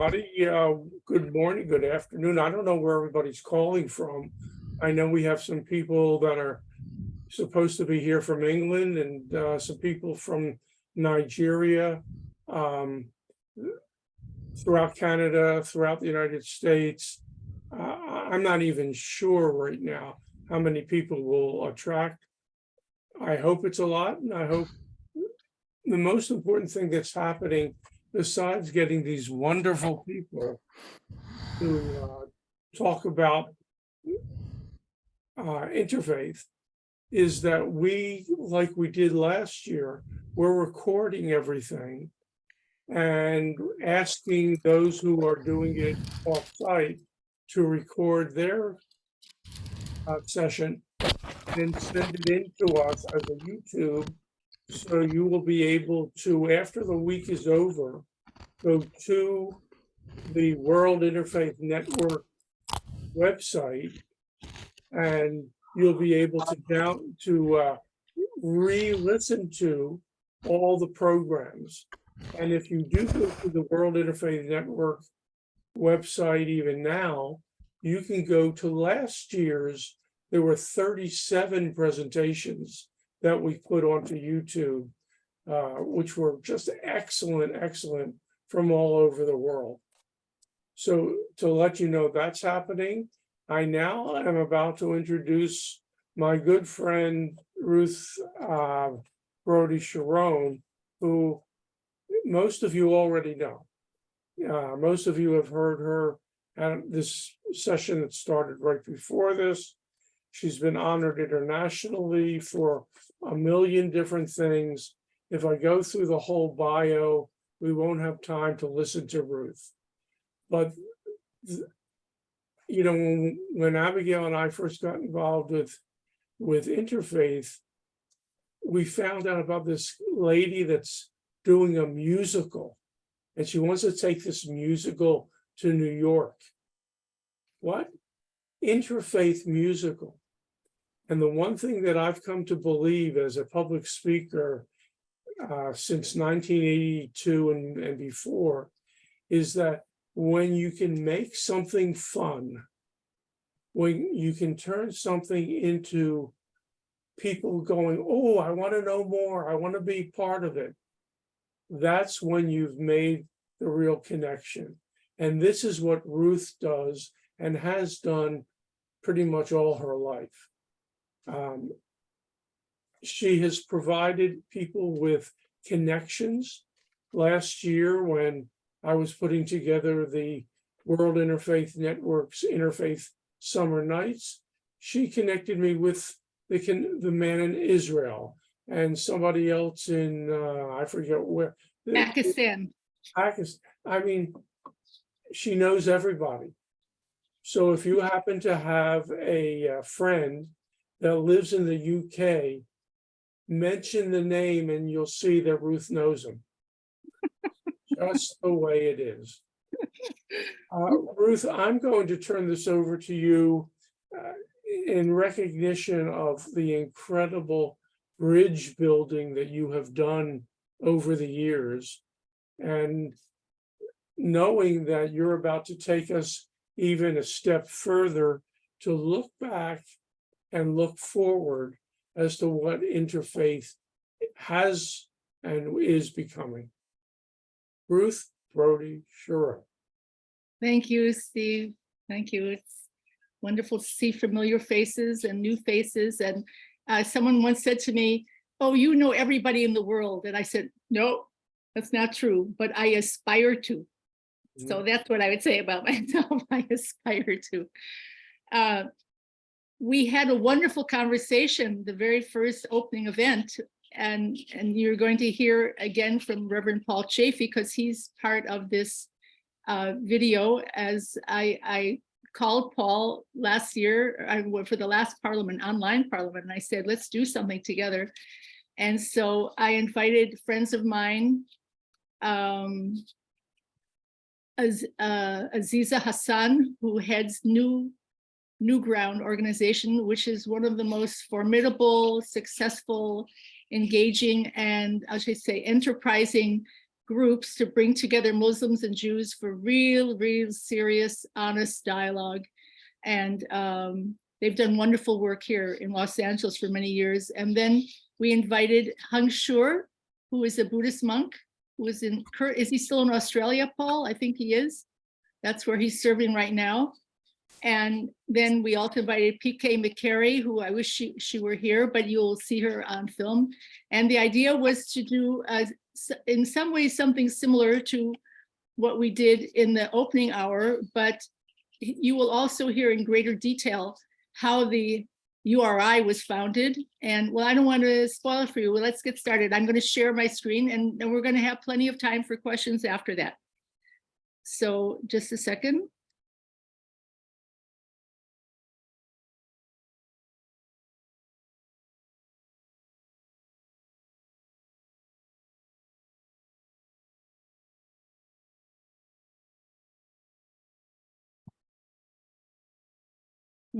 Buddy, good morning, good afternoon. I don't know where everybody's calling from. I know we have some people that are supposed to be here from England and some people from Nigeria, um, throughout Canada, throughout the United States. I'm not even sure right now how many people will attract. I hope it's a lot, and I hope the most important thing that's happening, besides getting these wonderful people to talk about interfaith, is that we, like we did last year, we're recording everything and asking those who are doing it off-site to record their session and send it in to us as a YouTube. So you will be able to, after the week is over, go to the World Interfaith Network website, and you'll be able to re-listen to all the programs. And if you do go to the World Interfaith Network website even now, you can go to last year's. There were 37 presentations that we put onto YouTube, which were just excellent from all over the world. So to let you know that's happening, I now am about to introduce my good friend Ruth Brody Sharon, who most of you already know. Most of you have heard her at this session that started right before this. She's been honored internationally for a million different things. If I go through the whole bio, we won't have time to listen to Ruth. But you know, when Abigail and I first got involved with interfaith, we found out about this lady that's doing a musical, and she wants to take this musical to New York. What? Interfaith musical. And the one thing that I've come to believe as a public speaker since 1982 and before is that when you can make something fun, when you can turn something into people going, oh, I want to know more, I want to be part of it, that's when you've made the real connection. And this is what Ruth does and has done pretty much all her life. She has provided people with connections. Last year, when I was putting together the World Interfaith Network's Interfaith Summer Nights, she connected me with the man in Israel and somebody else in, I forget where. Pakistan. I mean, she knows everybody. So if you happen to have a friend that lives in the UK, mention the name and you'll see that Ruth knows him. Just the way it is. Ruth, I'm going to turn this over to you in recognition of the incredible bridge building that you have done over the years, and knowing that you're about to take us even a step further to look back and look forward as to what interfaith has and is becoming. Ruth Brody Sharon. Thank you, Steve. Thank you. It's wonderful to see familiar faces and new faces. And someone once said to me, oh, you know everybody in the world. And I said, no, that's not true, but I aspire to. So that's what I would say about myself. I aspire to. We had a wonderful conversation, the very first opening event, and you're going to hear again from Reverend Paul Chafee, because he's part of this video. As I called Paul last year for the last Parliament, online Parliament, and I said, let's do something together. And so I invited friends of mine, Aziza Hassan, who heads New Ground organization, which is one of the most formidable, successful, engaging, and I should say enterprising groups to bring together Muslims and Jews for real serious, honest dialogue. And they've done wonderful work here in Los Angeles for many years. And then we invited Hung Shur, who is a Buddhist monk, who is is he still in Australia, Paul? I think he is. That's where he's serving right now. And then we also invited PK McCary, who I wish she were here, but you'll see her on film. And the idea was to do, in some ways, something similar to what we did in the opening hour, but you will also hear in greater detail how the URI was founded. And well, I don't want to spoil it for you. Well, let's get started. I'm going to share my screen, and then we're going to have plenty of time for questions after that. So just a second.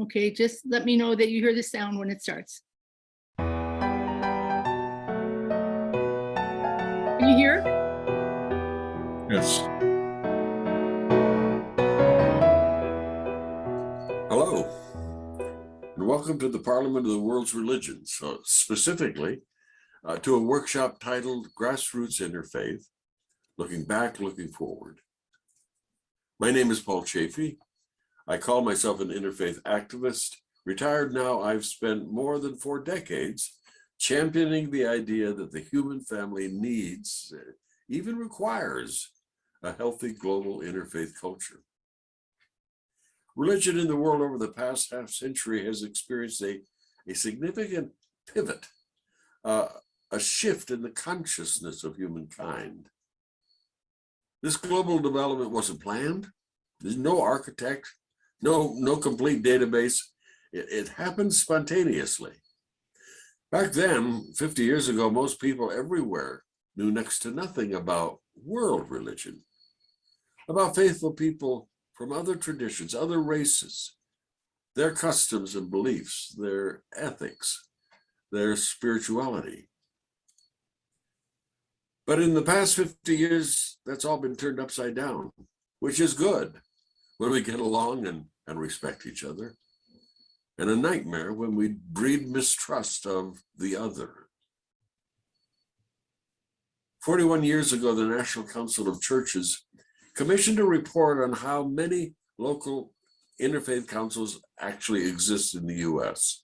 Okay, just let me know that you hear the sound when it starts. Can you hear? Yes. Hello, and welcome to the Parliament of the World's Religions, specifically to a workshop titled Grassroots Interfaith, Looking Back, Looking Forward. My name is Paul Chafee. I call myself an interfaith activist. Retired now, I've spent more than 4 decades championing the idea that the human family needs, even requires, a healthy global interfaith culture. Religion in the world over the past half century has experienced a significant pivot, a shift in the consciousness of humankind. This global development wasn't planned. There's no architect, no complete database. It happened spontaneously. Back then, 50 years ago, most people everywhere knew next to nothing about world religion, about faithful people from other traditions, other races, their customs and beliefs, their ethics, their spirituality. But in the past 50 years, that's all been turned upside down, which is good when we get along and respect each other, and a nightmare when we breed mistrust of the other. 41 years ago, the National Council of Churches commissioned a report on how many local interfaith councils actually exist in the US.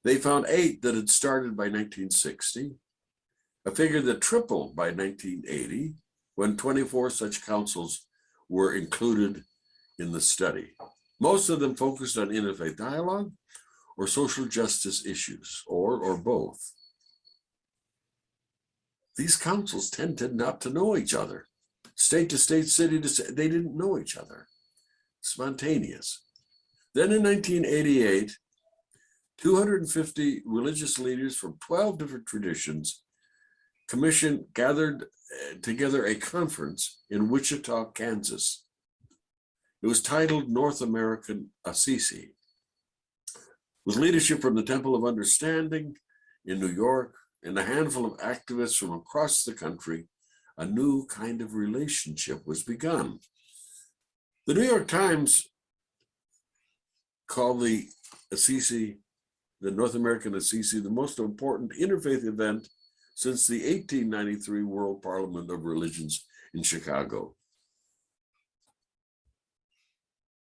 They found 8 that had started by 1960, a figure that tripled by 1980, when 24 such councils were included in the study. Most of them focused on interfaith dialogue or social justice issues, or both. These councils tended not to know each other. State to state, city to city, they didn't know each other. Spontaneous. Then in 1988, 250 religious leaders from 12 different traditions gathered together a conference in Wichita, Kansas. It was titled North American Assisi, with leadership from the Temple of Understanding in New York and a handful of activists from across the country. A new kind of relationship was begun. The New York Times called the Assisi, the North American Assisi, the most important interfaith event since the 1893 World Parliament of Religions in Chicago.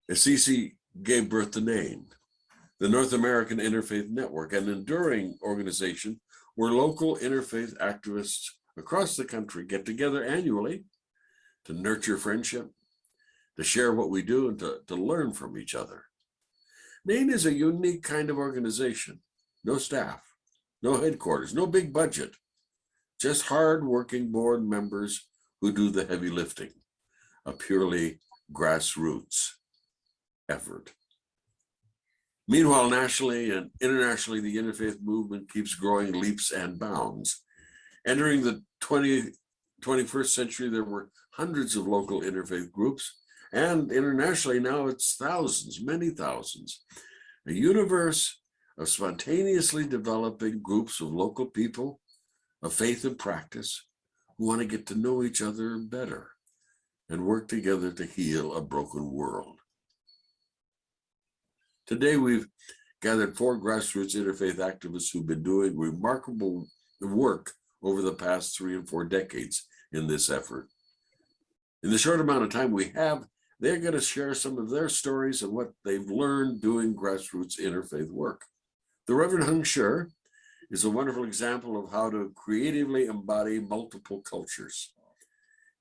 Assisi gave birth to NAIN, the North American Interfaith Network, an enduring organization where local interfaith activists across the country get together annually to nurture friendship, to share what we do, and to learn from each other. NAIN is a unique kind of organization. No staff, no headquarters, no big budget, just hard-working board members who do the heavy lifting, a purely grassroots effort. Meanwhile, nationally and internationally, the interfaith movement keeps growing leaps and bounds. Entering the 21st century, there were hundreds of local interfaith groups, and internationally now it's thousands, many thousands. A universe of spontaneously developing groups of local people of faith and practice who want to get to know each other better and work together to heal a broken world. Today, we've gathered 4 grassroots interfaith activists who've been doing remarkable work over the past 3 and 4 decades in this effort. In the short amount of time we have, they're going to share some of their stories and what they've learned doing grassroots interfaith work. The Reverend Hung Sher is a wonderful example of how to creatively embody multiple cultures.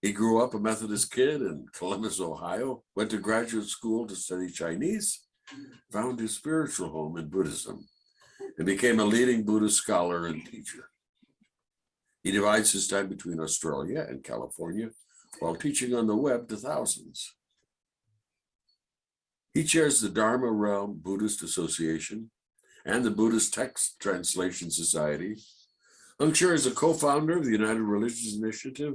He grew up a Methodist kid in Columbus, Ohio, went to graduate school to study Chinese, found his spiritual home in Buddhism, and became a leading Buddhist scholar and teacher. He divides his time between Australia and California while teaching on the web to thousands. He chairs the Dharma Realm Buddhist Association and the Buddhist Text Translation Society. Hung Sher is a co-founder of the United Religions Initiative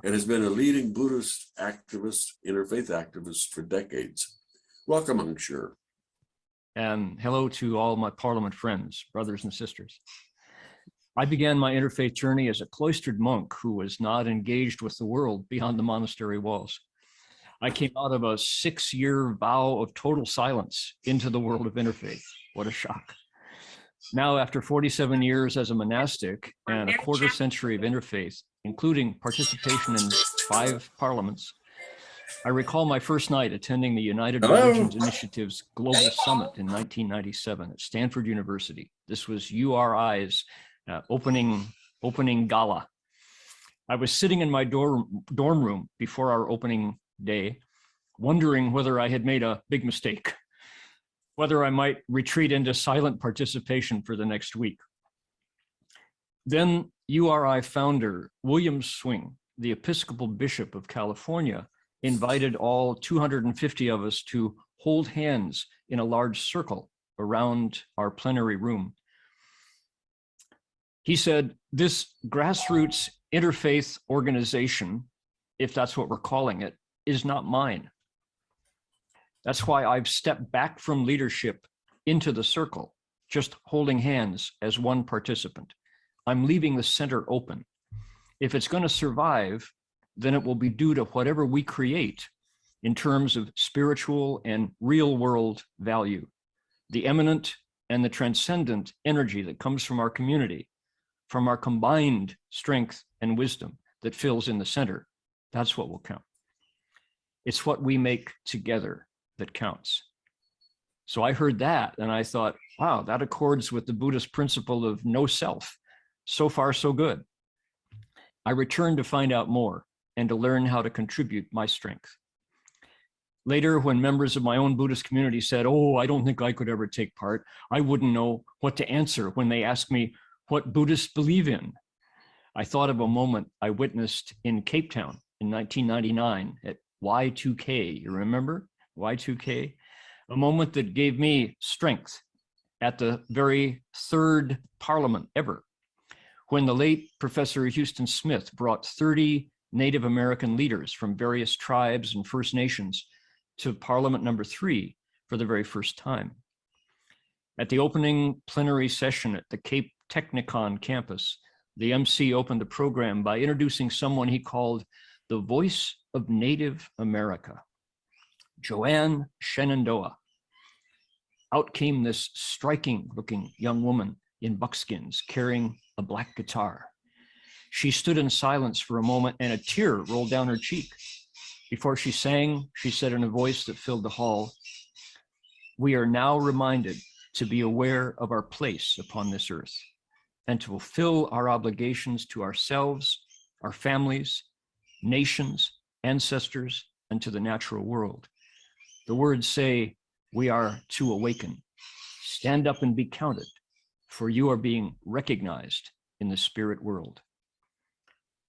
and has been a leading Buddhist activist, interfaith activist for decades. Welcome, Hung Sher. And hello to all my Parliament friends, brothers and sisters. I began my interfaith journey as a cloistered monk who was not engaged with the world beyond the monastery walls. I came out of a 6-year vow of total silence into the world of interfaith. What a shock. Now, after 47 years as a monastic and a quarter century of interfaith, including participation in 5 parliaments, I recall my first night attending the United Religions Initiative's Global Summit in 1997 at Stanford University. This was URI's opening gala. I was sitting in my dorm room before our opening day, wondering whether I had made a big mistake, whether I might retreat into silent participation for the next week. Then URI founder William Swing, the Episcopal Bishop of California, invited all 250 of us to hold hands in a large circle around our plenary room. He said, this grassroots interfaith organization, if that's what we're calling it, is not mine. That's why I've stepped back from leadership into the circle, just holding hands as one participant. I'm leaving the center open. If it's going to survive, then it will be due to whatever we create in terms of spiritual and real world value, the eminent and the transcendent energy that comes from our community, from our combined strength and wisdom that fills in the center. That's what will count. It's what we make together that counts. So I heard that and I thought, wow, that accords with the Buddhist principle of no self. So far, so good. I returned to find out more and to learn how to contribute my strength. Later, when members of my own Buddhist community said, oh, I don't think I could ever take part, I wouldn't know what to answer when they asked me what Buddhists believe in. I thought of a moment I witnessed in Cape Town in 1999 at Y2K. You remember Y2K? A moment that gave me strength at the very 3rd Parliament ever, when the late Professor Houston Smith brought 30 Native American leaders from various tribes and First Nations to Parliament number 3 for the very first time. At the opening plenary session at the Cape Technicon campus, the MC opened the program by introducing someone he called the voice of Native America, Joanne Shenandoah. Out came this striking looking young woman in buckskins carrying a black guitar. She stood in silence for a moment and a tear rolled down her cheek. Before she sang, she said in a voice that filled the hall, "We are now reminded to be aware of our place upon this earth and to fulfill our obligations to ourselves, our families, nations, ancestors, and to the natural world. The words say, we are to awaken. Stand up and be counted, for you are being recognized in the spirit world."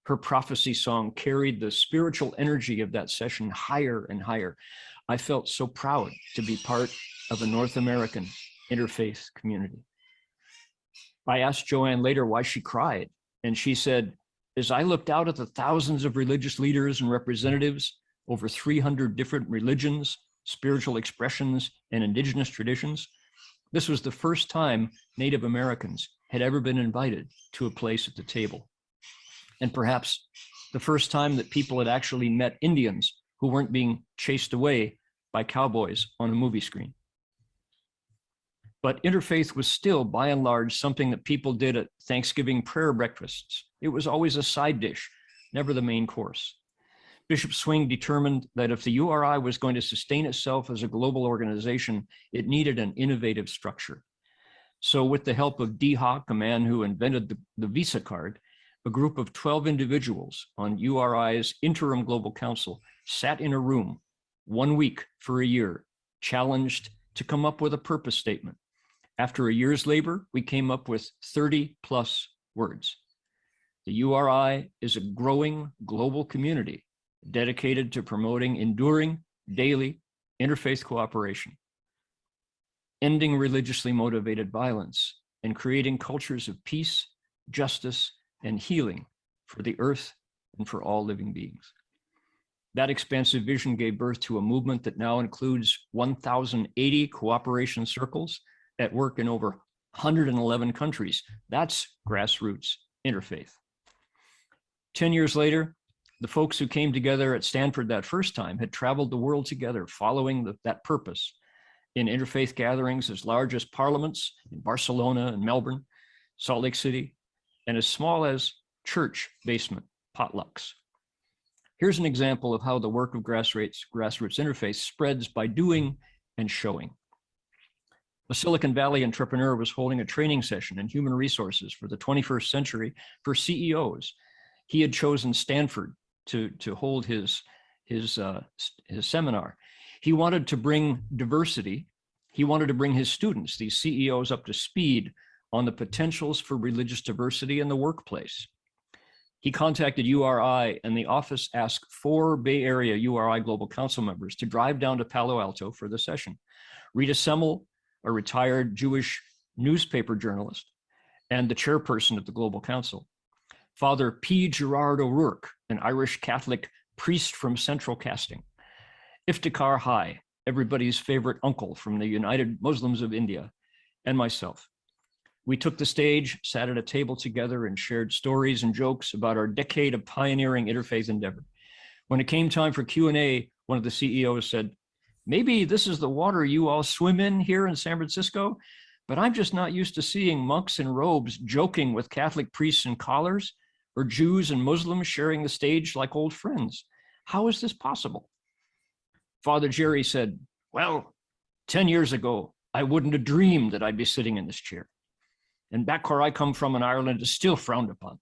Her prophecy song carried the spiritual energy of that session higher and higher. I felt so proud to be part of a North American interfaith community. I asked Joanne later why she cried, and she said, as I looked out at the thousands of religious leaders and representatives, over 300 different religions, spiritual expressions, and indigenous traditions, this was the first time Native Americans had ever been invited to a place at the table. and perhaps the first time that people had actually met Indians who weren't being chased away by cowboys on a movie screen. But interfaith was still, by and large, something that people did at Thanksgiving prayer breakfasts. It was always a side dish, never the main course. Bishop Swing determined that if the URI was going to sustain itself as a global organization, it needed an innovative structure. So with the help of D. Hock, a man who invented the Visa card, a group of 12 individuals on URI's interim global council sat in a room 1 week for a year, challenged to come up with a purpose statement. After a year's labor, we came up with 30 plus words. The URI is a growing global community dedicated to promoting enduring, daily interfaith cooperation, ending religiously motivated violence, and creating cultures of peace, justice, and healing for the earth and for all living beings. That expansive vision gave birth to a movement that now includes 1,080 cooperation circles at work in over 111 countries. That's grassroots interfaith. 10 years later, the folks who came together at Stanford that first time had traveled the world together following that purpose in interfaith gatherings as large as parliaments in Barcelona and Melbourne, Salt Lake City, and as small as church basement potlucks. Here's an example of how the work of grassroots interfaith spreads by doing and showing. A Silicon Valley entrepreneur was holding a training session in human resources for the 21st century for CEOs. He had chosen Stanford to hold his seminar. He wanted to bring diversity. He wanted to bring his students, these CEOs, up to speed on the potentials for religious diversity in the workplace. He contacted URI, and the office asked 4 Bay Area URI Global Council members to drive down to Palo Alto for the session. Rita Semmel, a retired Jewish newspaper journalist, and the chairperson of the Global Council. Father P. Gerard O'Rourke, an Irish Catholic priest from Central Casting. Iftikhar Hai, everybody's favorite uncle from the United Muslims of India, and myself. We took the stage, sat at a table together, and shared stories and jokes about our decade of pioneering interfaith endeavor. When it came time for Q&A, one of the CEOs said, "Maybe this is the water you all swim in here in San Francisco, but I'm just not used to seeing monks in robes joking with Catholic priests in collars, or Jews and Muslims sharing the stage like old friends. How is this possible?" Father Jerry said, "Well, 10 years ago, I wouldn't have dreamed that I'd be sitting in this chair. And back where I come from in Ireland, it's still frowned upon.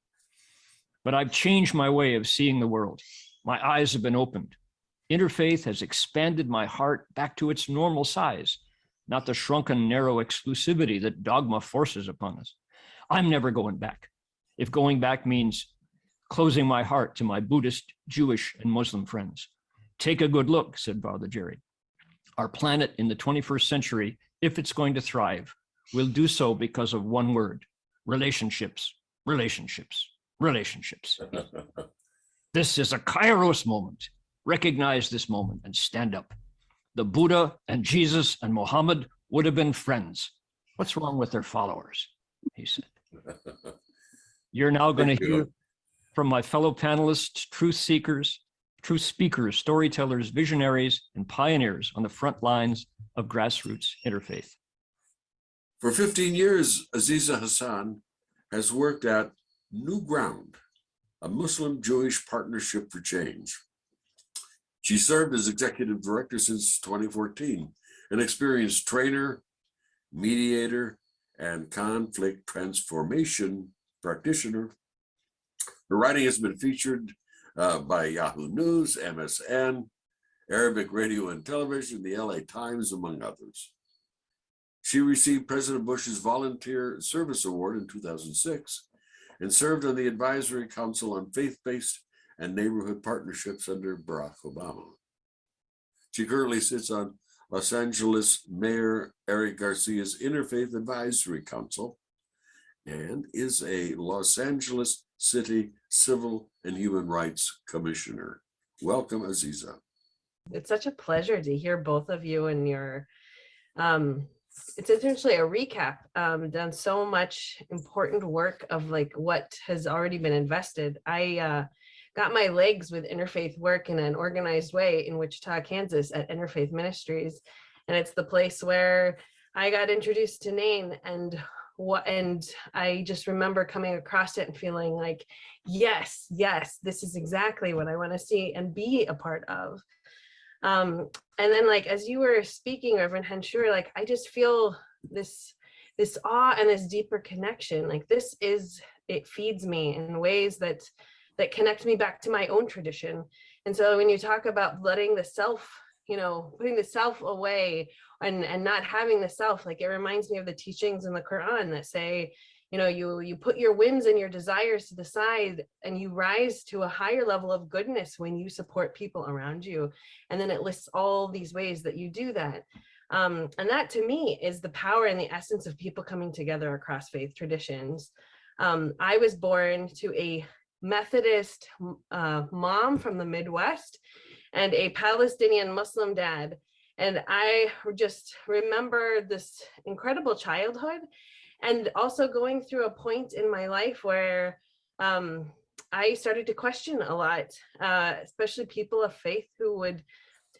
But I've changed my way of seeing the world. My eyes have been opened. Interfaith has expanded my heart back to its normal size, not the shrunken, narrow exclusivity that dogma forces upon us. I'm never going back. If going back means closing my heart to my Buddhist, Jewish, and Muslim friends. Take a good look," said Father Jerry. "Our planet in the 21st century, if it's going to thrive, will do so because of one word: relationships, relationships, relationships." This is a Kairos moment. Recognize this moment and stand up. The Buddha and Jesus and Muhammad would have been friends. What's wrong with their followers? He said. You're now going to hear from my fellow panelists, truth seekers, truth speakers, storytellers, visionaries, and pioneers on the front lines of grassroots interfaith. For 15 years, Aziza Hassan has worked at New Ground, a Muslim-Jewish partnership for change. She served as executive director since 2014, an experienced trainer, mediator, and conflict transformation practitioner. Her writing has been featured by Yahoo News, MSN, Arabic Radio and Television, the LA Times, among others. She received President Bush's Volunteer Service Award in 2006 and served on the Advisory Council on Faith-Based and Neighborhood Partnerships under Barack Obama. She currently sits on Los Angeles Mayor Eric Garcia's Interfaith Advisory Council and is a Los Angeles City Civil and Human Rights Commissioner. Welcome, Aziza. It's such a pleasure to hear both of you and your it's essentially a recap, done so much important work of like what has already been invested. I got my legs with interfaith work in an organized way in Wichita, Kansas at Interfaith Ministries. And it's the place where I got introduced to NAIN, and I just remember coming across it and feeling like, yes, this is exactly what I want to see and be a part of. And then like, as you were speaking, Reverend Henshure, like, I just feel this awe and this deeper connection. Like it feeds me in ways that connect me back to my own tradition. And so when you talk about letting the self, putting the self away and not having the self, like, it reminds me of the teachings in the Quran that say, you put your whims and your desires to the side and you rise to a higher level of goodness when you support people around you. And then it lists all these ways that you do that. And that to me is the power and the essence of people coming together across faith traditions. I was born to a Methodist mom from the Midwest and a Palestinian Muslim dad. And I just remember this incredible childhood, and also going through a point in my life where I started to question a lot, especially people of faith who would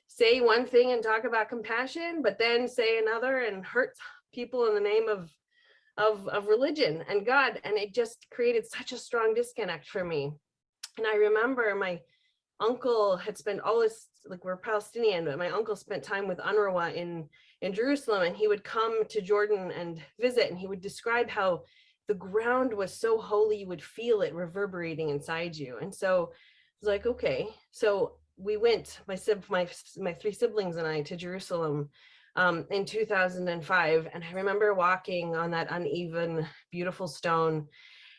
say one thing and talk about compassion, but then say another and hurt people in the name of religion and God. And it just created such a strong disconnect for me. And I remember my uncle had spent all his, like, we're Palestinian, but my uncle spent time with UNRWA in Jerusalem, and he would come to Jordan and visit, and he would describe how the ground was so holy, you would feel it reverberating inside you. And so I was like, okay. So we went, my three siblings and I, to Jerusalem in 2005. And I remember walking on that uneven, beautiful stone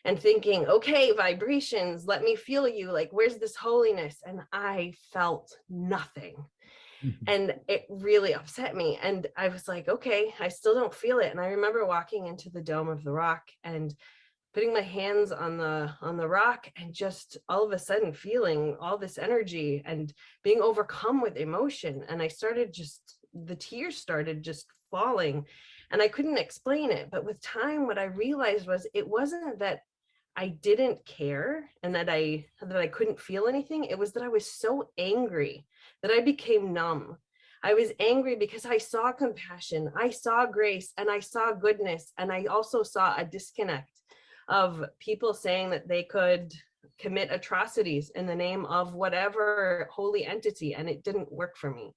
and thinking, okay, vibrations, let me feel you. Like, where's this holiness? And I felt nothing. And it really upset me. And I was like, okay, I still don't feel it. And I remember walking into the Dome of the Rock and putting my hands on the rock and just all of a sudden feeling all this energy and being overcome with emotion. And the tears started just falling, and I couldn't explain it. But with time, what I realized was it wasn't that I didn't care and that I couldn't feel anything. It was that I was so angry that I became numb. I was angry because I saw compassion, I saw grace, and I saw goodness. And I also saw a disconnect of people saying that they could commit atrocities in the name of whatever holy entity, and it didn't work for me.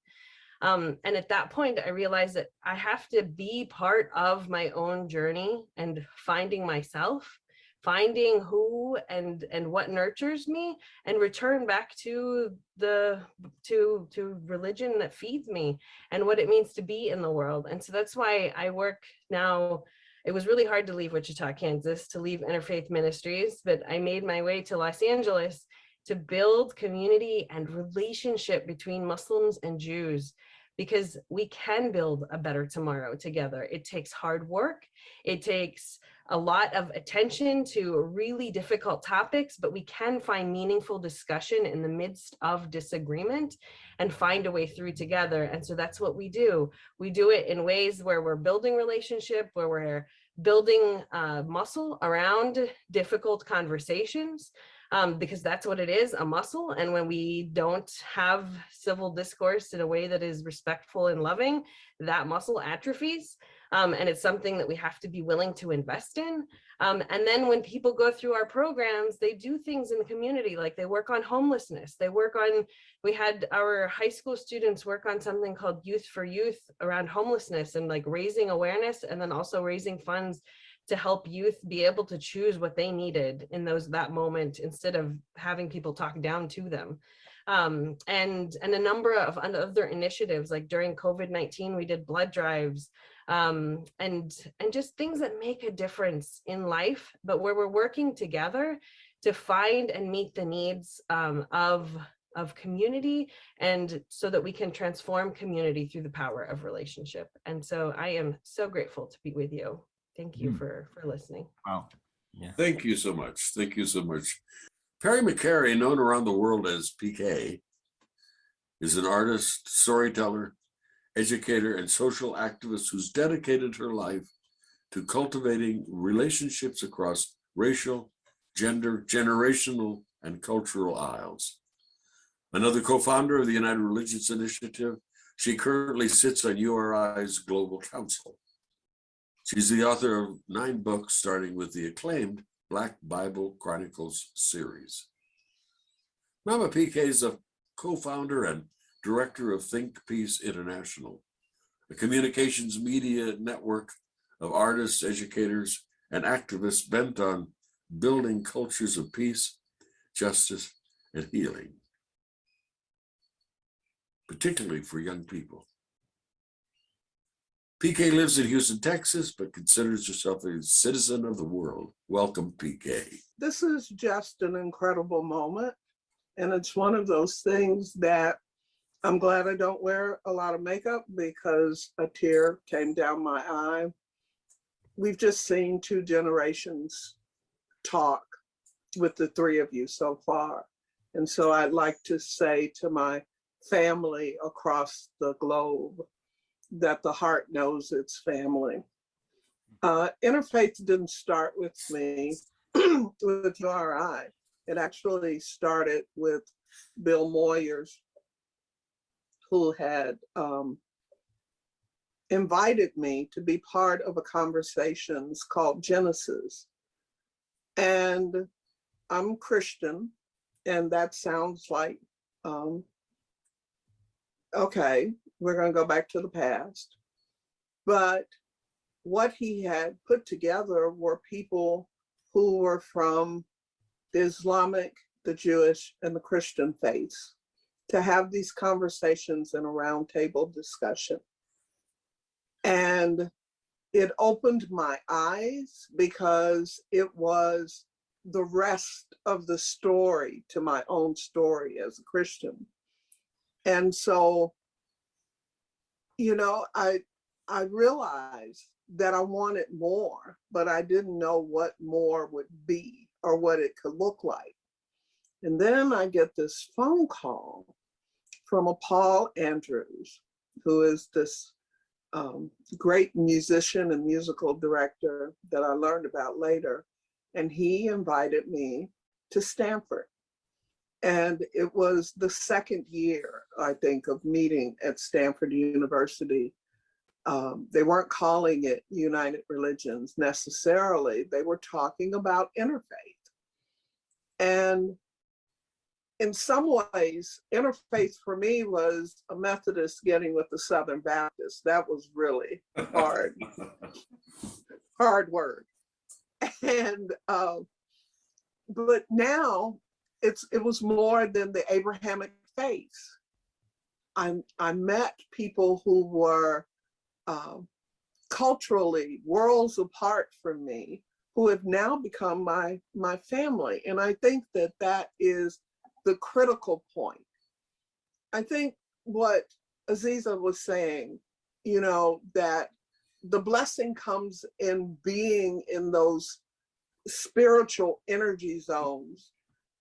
And at that point, I realized that I have to be part of my own journey and finding myself, finding who and what nurtures me, and return back to religion that feeds me and what it means to be in the world. And so that's why I work now. It was really hard to leave Wichita, Kansas, to leave Interfaith Ministries, but I made my way to Los Angeles to build community and relationship between Muslims and Jews, because we can build a better tomorrow together. It takes hard work. It takes a lot of attention to really difficult topics, but we can find meaningful discussion in the midst of disagreement and find a way through together. And so that's what we do. We do it in ways where we're building relationship, where we're building muscle around difficult conversations, because that's what it is, a muscle. And when we don't have civil discourse in a way that is respectful and loving, that muscle atrophies. And it's something that we have to be willing to invest in. And then when people go through our programs, they do things in the community, like they work on homelessness. We had our high school students work on something called Youth for Youth around homelessness, and like raising awareness, and then also raising funds to help youth be able to choose what they needed in that moment, instead of having people talk down to them. And a number of other initiatives, like during COVID-19, we did blood drives, and just things that make a difference in life, but where we're working together to find and meet the needs of community, and so that we can transform community through the power of relationship. And so I am so grateful to be with you. Thank you for listening. Wow. Yeah. Thank you so much. Thank you so much. Perry McCary, known around the world as PK, is an artist, storyteller, educator, and social activist who's dedicated her life to cultivating relationships across racial, gender, generational, and cultural aisles. Another co-founder of the United Religions Initiative, she currently sits on URI's Global Council. She's the author of 9 books, starting with the acclaimed Black Bible Chronicles series. Mama PK is a co-founder and director of Think Peace International, a communications media network of artists, educators, and activists bent on building cultures of peace, justice, and healing, particularly for young people. PK lives in Houston, Texas, but considers herself a citizen of the world. Welcome, PK. This is just an incredible moment. And it's one of those things that I'm glad I don't wear a lot of makeup because a tear came down my eye. We've just seen 2 generations talk with the 3 of you so far. And so I'd like to say to my family across the globe that the heart knows its family. Interfaith didn't start with me with URI. It actually started with Bill Moyers, who had invited me to be part of a conversations called Genesis. And I'm Christian, and that sounds like, okay, we're going to go back to the past. But what he had put together were people who were from the Islamic, the Jewish, and the Christian faiths to have these conversations in a roundtable discussion. And it opened my eyes because it was the rest of the story to my own story as a Christian. And so, you know, I realized that I wanted more, but I didn't know what more would be or what it could look like. And then I get this phone call from a Paul Andrews, who is this great musician and musical director that I learned about later. And he invited me to Stanford. And it was the second year, I think, of meeting at Stanford University. They weren't calling it United Religions necessarily. They were talking about interfaith. And in some ways, interfaith for me was a Methodist getting with the Southern Baptist. That was really hard, hard word. And, but now it was more than the Abrahamic faith. I met people who were culturally worlds apart from me, who have now become my family. And I think that that is the critical point. I think what Aziza was saying, you know, that the blessing comes in being in those spiritual energy zones,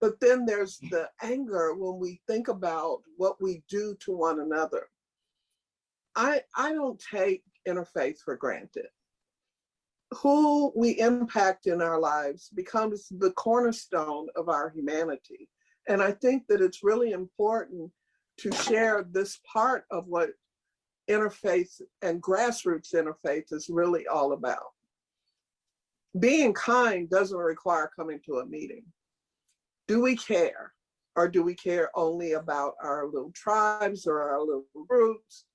but then there's the anger when we think about what we do to one another. I don't take interfaith for granted. Who we impact in our lives becomes the cornerstone of our humanity. And I think that it's really important to share this part of what interfaith and grassroots interfaith is really all about. Being kind doesn't require coming to a meeting. Do we care? Or do we care only about our little tribes or our little groups?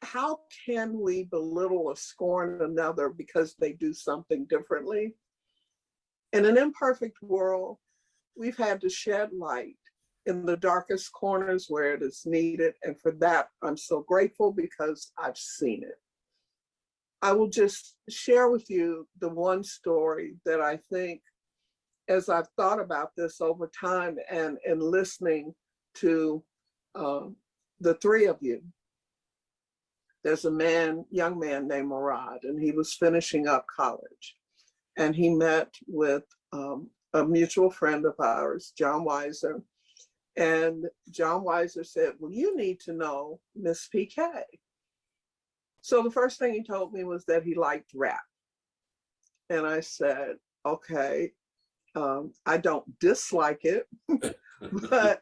How can we belittle or scorn another because they do something differently? In an imperfect world, we've had to shed light in the darkest corners where it is needed. And for that, I'm so grateful because I've seen it. I will just share with you the one story that I think, as I've thought about this over time and listening to the 3 of you, there's a young man named Murad, and he was finishing up college. And he met with a mutual friend of ours, John Weiser. And John Weiser said, well, you need to know Miss PK. So the first thing he told me was that he liked rap. And I said, okay, I don't dislike it, but,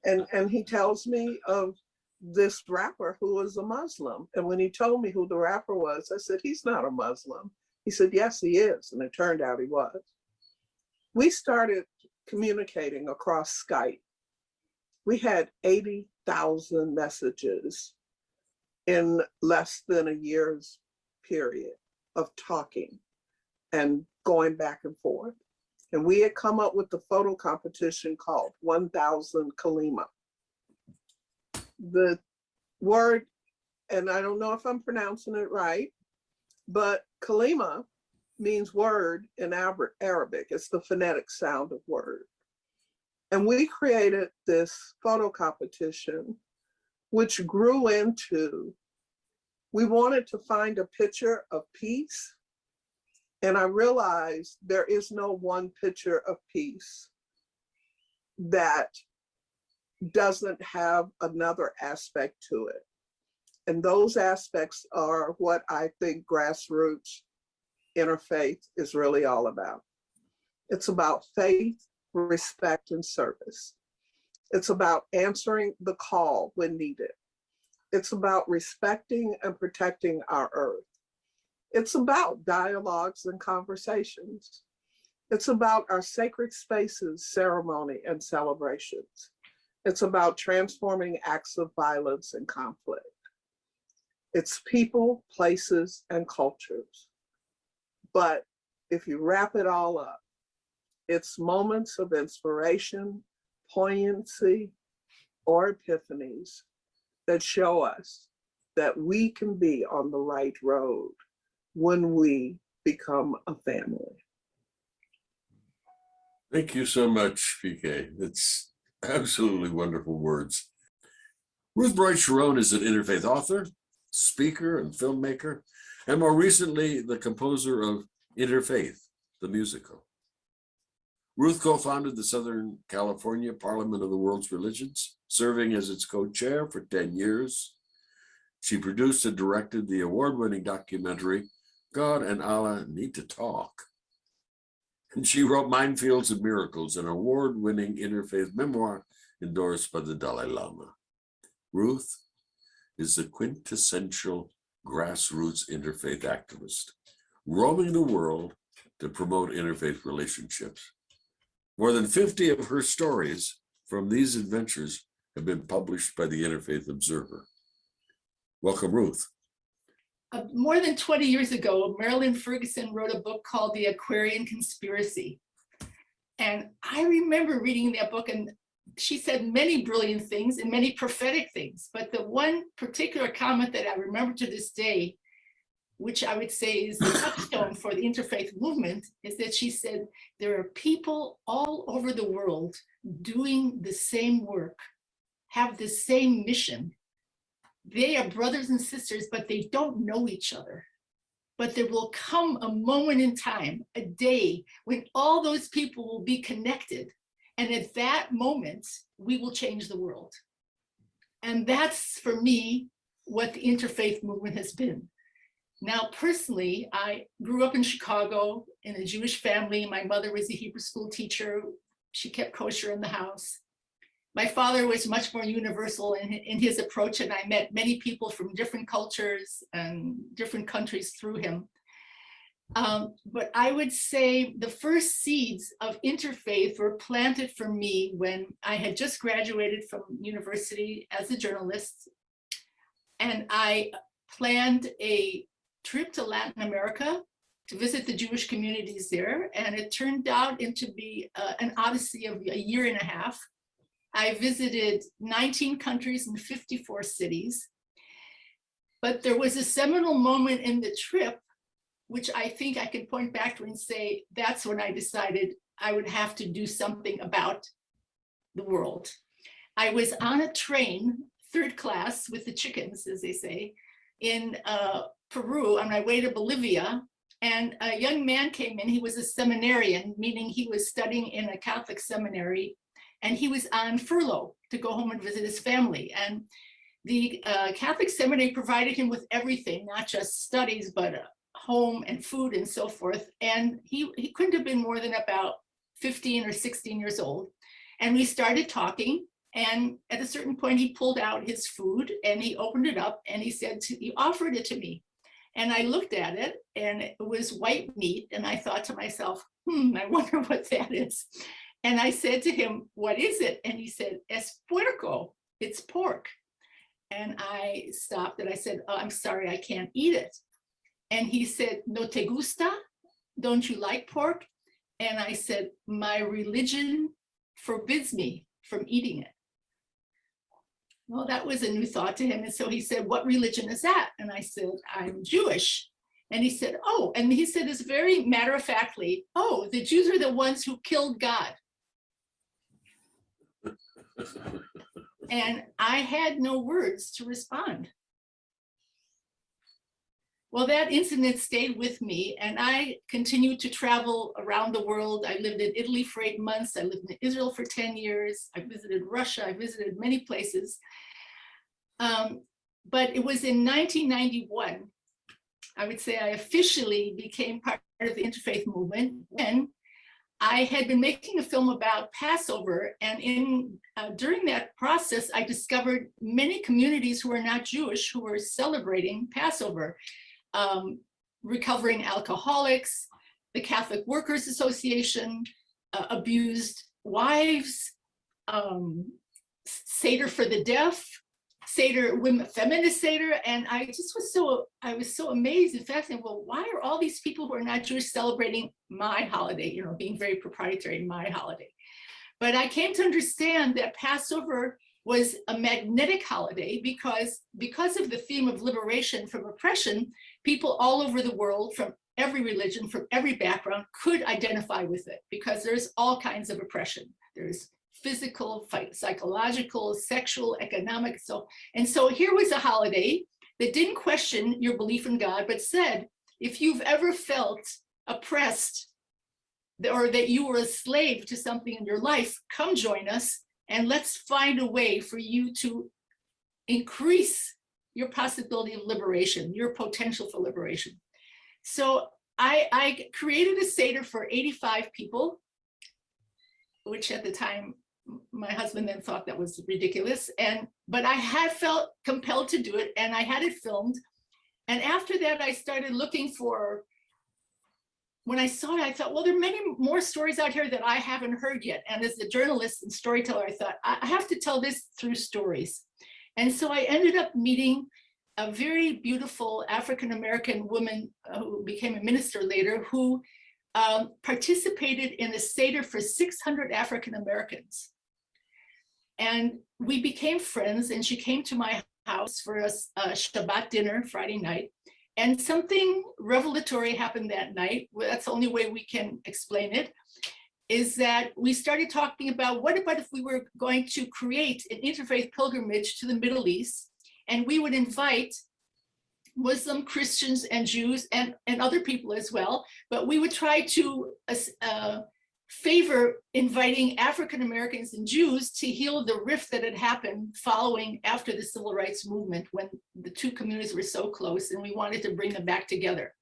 and he tells me of this rapper who was a Muslim. And when he told me who the rapper was, I said, he's not a Muslim. He said, yes, he is. And it turned out he was. We started communicating across Skype. We had 80,000 messages in less than a year's period of talking and going back and forth. And we had come up with the photo competition called 1000 Kalima. The word, and I don't know if I'm pronouncing it right, but Kalima means word in Arabic. It's the phonetic sound of word. And we created this photo competition, which grew into, we wanted to find a picture of peace. And I realized there is no one picture of peace that doesn't have another aspect to it. And those aspects are what I think grassroots interfaith is really all about. It's about faith, respect, and service. It's about answering the call when needed. It's about respecting and protecting our earth. It's about dialogues and conversations. It's about our sacred spaces, ceremony, and celebrations. It's about transforming acts of violence and conflict. It's people, places, and cultures. But if you wrap it all up, it's moments of inspiration, poignancy, or epiphanies that show us that we can be on the right road when we become a family. Thank you so much, PK. It's absolutely wonderful words. Ruth Bright Sharon is an interfaith author, speaker, and filmmaker, and more recently, the composer of Interfaith, the musical. Ruth co-founded the Southern California Parliament of the World's Religions, serving as its co-chair for 10 years. She produced and directed the award-winning documentary, God and Allah Need to Talk. And she wrote Minefields and Miracles, an award-winning interfaith memoir endorsed by the Dalai Lama. Ruth is the quintessential grassroots interfaith activist, roaming the world to promote interfaith relationships. More than 50 of her stories from these adventures have been published by the Interfaith Observer. Welcome, Ruth. More than 20 years ago, Marilyn Ferguson wrote a book called The Aquarian Conspiracy. And I remember reading that book, and she said many brilliant things and many prophetic things. But the one particular comment that I remember to this day, which I would say is the touchstone for the interfaith movement, is that she said, there are people all over the world doing the same work, have the same mission. They are brothers and sisters, but they don't know each other. But there will come a moment in time, a day, when all those people will be connected. And at that moment, we will change the world. And that's, for me, what the interfaith movement has been. Now, personally, I grew up in Chicago in a Jewish family. My mother was a Hebrew school teacher. She kept kosher in the house. My father was much more universal in his approach, and I met many people from different cultures and different countries through him. But I would say the first seeds of interfaith were planted for me when I had just graduated from university as a journalist, and I planned a trip to Latin America to visit the Jewish communities there, and it turned out into be an odyssey of a year and a half. I visited 19 countries and 54 cities, but there was a seminal moment in the trip, which I think I can point back to and say, that's when I decided I would have to do something about the world. I was on a train, third class with the chickens, as they say, in Peru on my way to Bolivia, and a young man came in. He was a seminarian, meaning he was studying in a Catholic seminary, and he was on furlough to go home and visit his family. And the Catholic seminary provided him with everything, not just studies, but a home and food and so forth. And he couldn't have been more than about 15 or 16 years old. And we started talking. And at a certain point, he pulled out his food and he opened it up and he said, he offered it to me. And I looked at it and it was white meat. And I thought to myself, I wonder what that is. And I said to him, what is it? And he said, es puerco, it's pork. And I stopped and I said, oh, I'm sorry, I can't eat it. And he said, no te gusta? Don't you like pork? And I said, my religion forbids me from eating it. Well, that was a new thought to him. And so he said, what religion is that? And I said, I'm Jewish. And he said, oh, and he said this very matter-of-factly, oh, the Jews are the ones who killed God. And I had no words to respond. Well, that incident stayed with me and I continued to travel around the world. I lived in Italy for 8 months. I lived in Israel for 10 years. I visited Russia. I visited many places. But it was in 1991, I would say I officially became part of the interfaith movement when I had been making a film about Passover, and during that process, I discovered many communities who are not Jewish who were celebrating Passover, recovering alcoholics, the Catholic Workers Association, abused wives, Seder for the deaf, Seder, women, feminist Seder, and I was so amazed and fascinated. Well, why are all these people who are not Jewish celebrating my holiday? You know, being very proprietary, my holiday. But I came to understand that Passover was a magnetic holiday because of the theme of liberation from oppression. People all over the world, from every religion, from every background, could identify with it because there's all kinds of oppression. There's physical, psychological, sexual, economic. So here was a holiday that didn't question your belief in God, but said, if you've ever felt oppressed or that you were a slave to something in your life, come join us and let's find a way for you to increase your possibility of liberation, your potential for liberation. So I created a Seder for 85 people, which at the time, my husband then thought that was ridiculous. But I had felt compelled to do it and I had it filmed. And after that, I started looking for, when I saw it, I thought, well, there are many more stories out here that I haven't heard yet. And as a journalist and storyteller, I thought, I have to tell this through stories. And so I ended up meeting a very beautiful African-American woman who became a minister later, who participated in a Seder for 600 African-Americans. And we became friends and she came to my house for a Shabbat dinner Friday night. And something revelatory happened that night. Well, that's the only way we can explain it, is that we started talking about what about if we were going to create an interfaith pilgrimage to the Middle East, and we would invite Muslim, Christians, and Jews, and other people as well, but we would try to favor inviting African Americans and Jews to heal the rift that had happened following after the civil rights movement, when the two communities were so close and we wanted to bring them back together.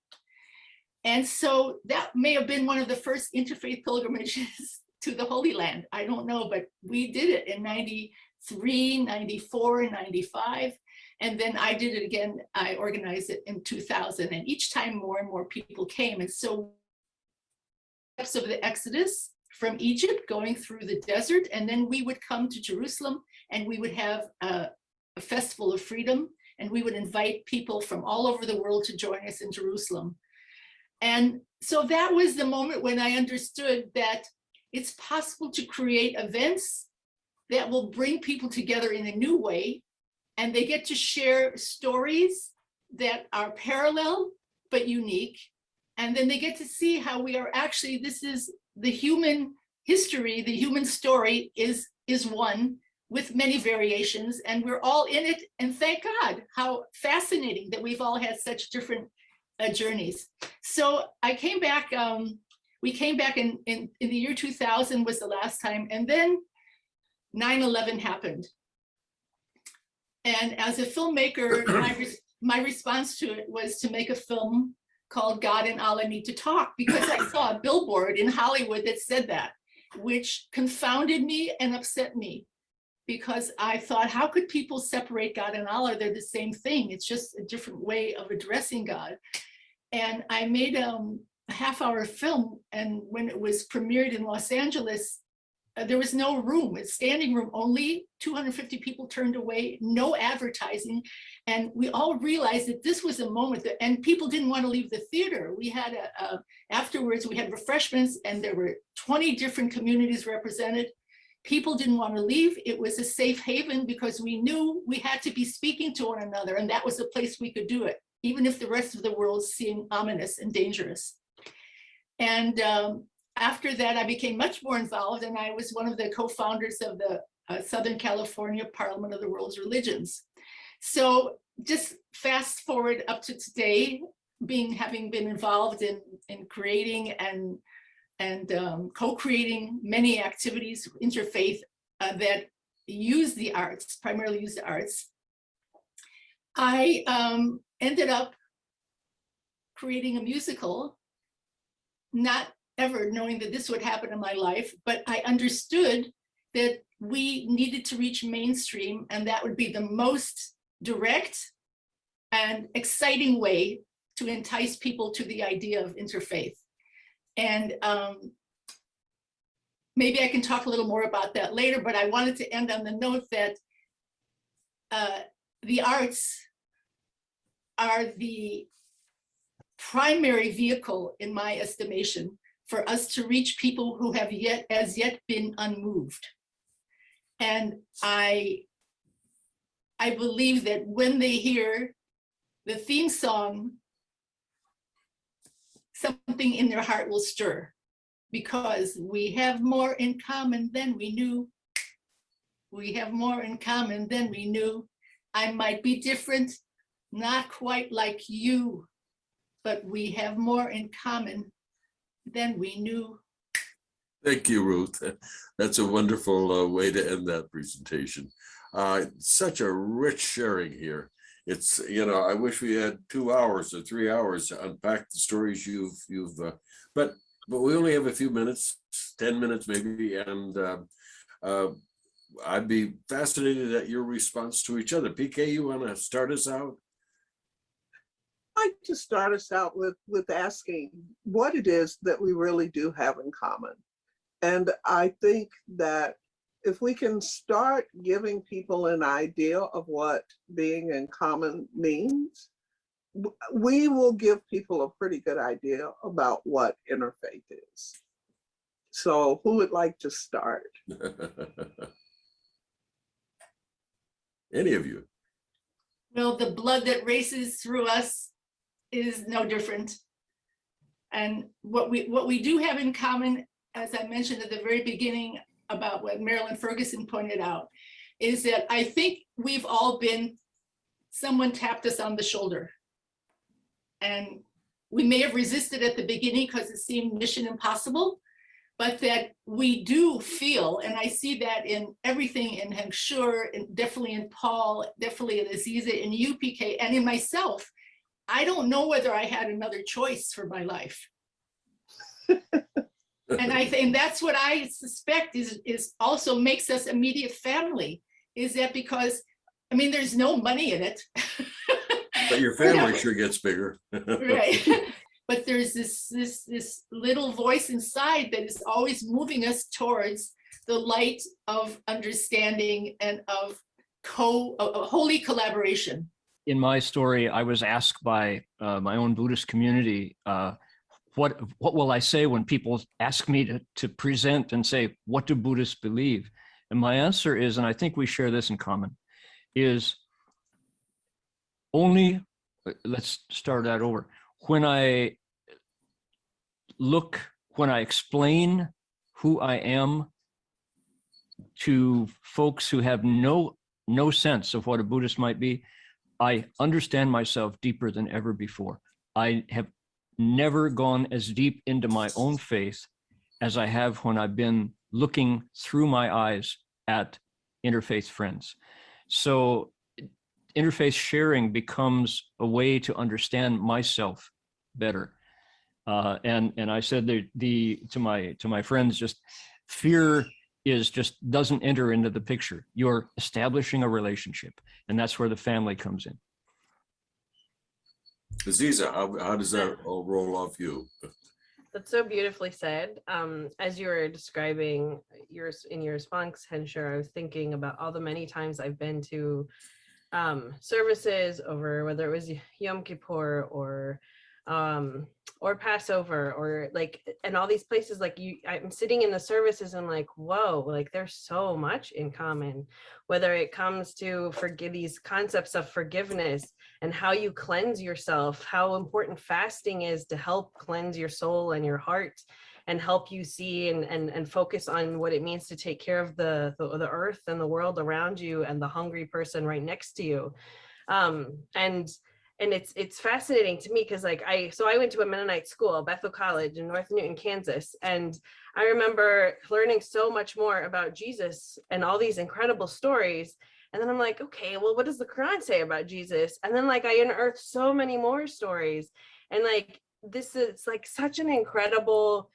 And so that may have been one of the first interfaith pilgrimages to the Holy Land. I don't know, but we did it in 93, 94, and 95. And then I did it again. I organized it in 2000. And each time more and more people came. And so steps of the Exodus from Egypt going through the desert. And then we would come to Jerusalem and we would have a festival of freedom. And we would invite people from all over the world to join us in Jerusalem. And so that was the moment when I understood that it's possible to create events that will bring people together in a new way. And they get to share stories that are parallel but unique. And then they get to see how we are actually, this is the human history, the human story is one with many variations, and we're all in it. And thank God, how fascinating that we've all had such different journeys. So I came back, we came back in the year 2000 was the last time, and then 9/11 happened. And as a filmmaker, my response to it was to make a film called God and Allah Need to Talk, because I saw a billboard in Hollywood that said that, which confounded me and upset me, because I thought, how could people separate God and Allah? They're the same thing. It's just a different way of addressing God. And I made a half-hour film, and when it was premiered in Los Angeles, there was no room. It's standing room only. 250 people turned away, no advertising. And we all realized that this was a moment that, and people didn't want to leave the theater. We had afterwards, we had refreshments, and there were 20 different communities represented. People didn't want to leave. It was a safe haven because we knew we had to be speaking to one another, and that was a place we could do it, even if the rest of the world seemed ominous and dangerous. And after that, I became much more involved, and I was one of the co-founders of the Southern California Parliament of the World's Religions. So just fast forward up to today, having been involved in creating and co-creating many activities, interfaith, that use the arts, primarily use the arts. I ended up creating a musical, not ever knowing that this would happen in my life, but I understood that we needed to reach mainstream, and that would be the most direct and exciting way to entice people to the idea of interfaith. And maybe I can talk a little more about that later, but I wanted to end on the note that the arts are the primary vehicle, in my estimation, for us to reach people who have as yet been unmoved. And I believe that when they hear the theme song, something in their heart will stir, because we have more in common than we knew. We have more in common than we knew. I might be different, not quite like you, but we have more in common than we knew. Thank you, Ruth. That's a wonderful way to end that presentation. Such a rich sharing here. It's, I wish we had 2 hours or 3 hours to unpack the stories but we only have a few minutes, 10 minutes maybe, and I'd be fascinated at your response to each other. PK, you want to start us out? I'd like to start us out with asking what it is that we really do have in common. And I think that if we can start giving people an idea of what being in common means, we will give people a pretty good idea about what interfaith is. So who would like to start? Any of you? Well, the blood that races through us is no different. And what we do have in common, as I mentioned at the very beginning about what Marilyn Ferguson pointed out, is that I think we've all been, someone tapped us on the shoulder. And we may have resisted at the beginning because it seemed mission impossible, but that we do feel, and I see that in everything in Heng Shur, and definitely in Paul, definitely in Aziza, in you, PK, and in myself. I don't know whether I had another choice for my life. And I think that's what I suspect is also makes us immediate family, is that because, I mean, there's no money in it. But your family sure gets bigger. Right. But there's this little voice inside that is always moving us towards the light of understanding and of holy collaboration. In my story, I was asked by my own Buddhist community, what will I say when people ask me to present and say, what do Buddhists believe? And my answer is, and I think we share this in common, is only, let's start that over. When I explain who I am to folks who have no sense of what a Buddhist might be, I understand myself deeper than ever before. I have never gone as deep into my own faith as I have when I've been looking through my eyes at interfaith friends. So interfaith sharing becomes a way to understand myself better. And I said to my friends, just fear doesn't enter into the picture. You're establishing a relationship, and that's where the family comes in. Aziza, how does that all roll off you? That's so beautifully said. As you were describing in your response, Hensher, I was thinking about all the many times I've been to services over, whether it was Yom Kippur or Passover, or like, and all these places, like I'm sitting in the services and like, whoa, like there's so much in common, whether it comes to these concepts of forgiveness and how you cleanse yourself, how important fasting is to help cleanse your soul and your heart and help you see and focus on what it means to take care of the earth and the world around you and the hungry person right next to you. And it's fascinating to me because like I went to a Mennonite school, Bethel College in North Newton, Kansas. And I remember learning so much more about Jesus and all these incredible stories. And then I'm like, okay, well, what does the Quran say about Jesus? And then like I unearthed so many more stories. And like, this is like such an incredible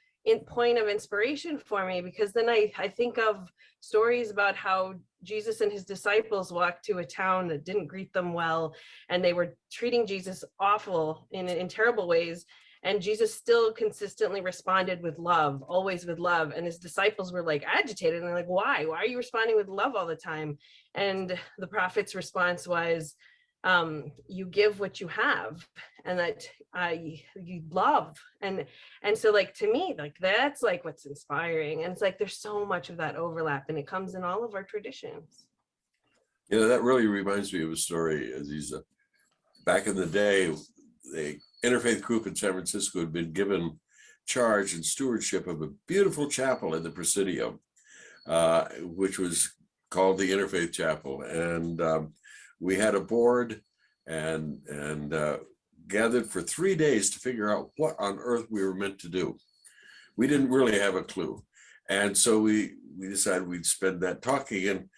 point of inspiration for me, because then I think of stories about how Jesus and his disciples walked to a town that didn't greet them well, and they were treating Jesus awful in terrible ways. And Jesus still consistently responded with love, always with love. And his disciples were like agitated, and they're like, why are you responding with love all the time? And the prophet's response was, you give what you have, and that you love. And so like, to me, like that's like what's inspiring. And it's like there's so much of that overlap, and it comes in all of our traditions. You know, that really reminds me of a story, Aziza. Back in the day, the interfaith group in San Francisco had been given charge and stewardship of a beautiful chapel in the Presidio, which was called the Interfaith Chapel. And we had a board and gathered for 3 days to figure out what on earth we were meant to do. We didn't really have a clue. And so we decided we'd spend that talking. And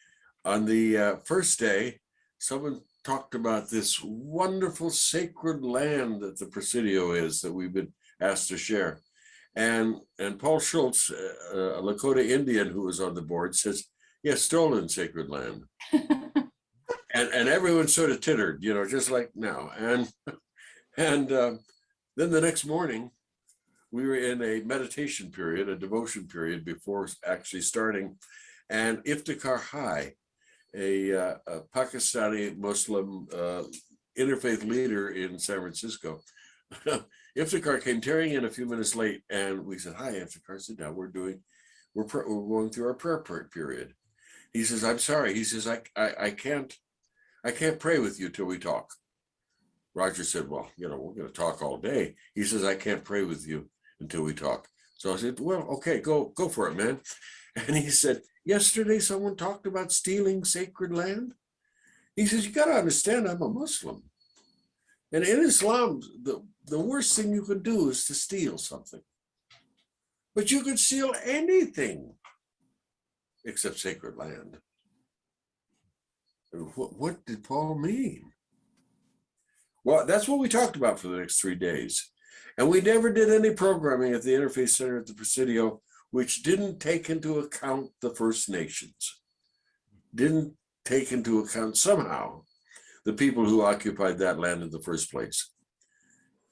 on the first day, someone talked about this wonderful sacred land that the Presidio is, that we've been asked to share. And Paul Schultz, a Lakota Indian who was on the board, says, yeah, stolen sacred land. And everyone sort of tittered, you know, just like now. And then the next morning, we were in a meditation period, a devotion period before actually starting. And Iftikhar High, a Pakistani Muslim interfaith leader in San Francisco, Iftikhar came tearing in a few minutes late, and we said, hi, Iftikhar, sit down. We're going through our prayer period. He says, I'm sorry. He says, I can't pray with you till we talk. Roger said, well, you know, we're going to talk all day. He says, I can't pray with you until we talk. So I said, well, okay, go for it, man. And he said, yesterday someone talked about stealing sacred land. He says, you got to understand, I'm a Muslim. And in Islam, the worst thing you can do is to steal something. But you could steal anything except sacred land. What did Paul mean? Well, that's what we talked about for the next 3 days. And we never did any programming at the Interfaith Center at the Presidio, which didn't take into account the First Nations, didn't take into account somehow the people who occupied that land in the first place.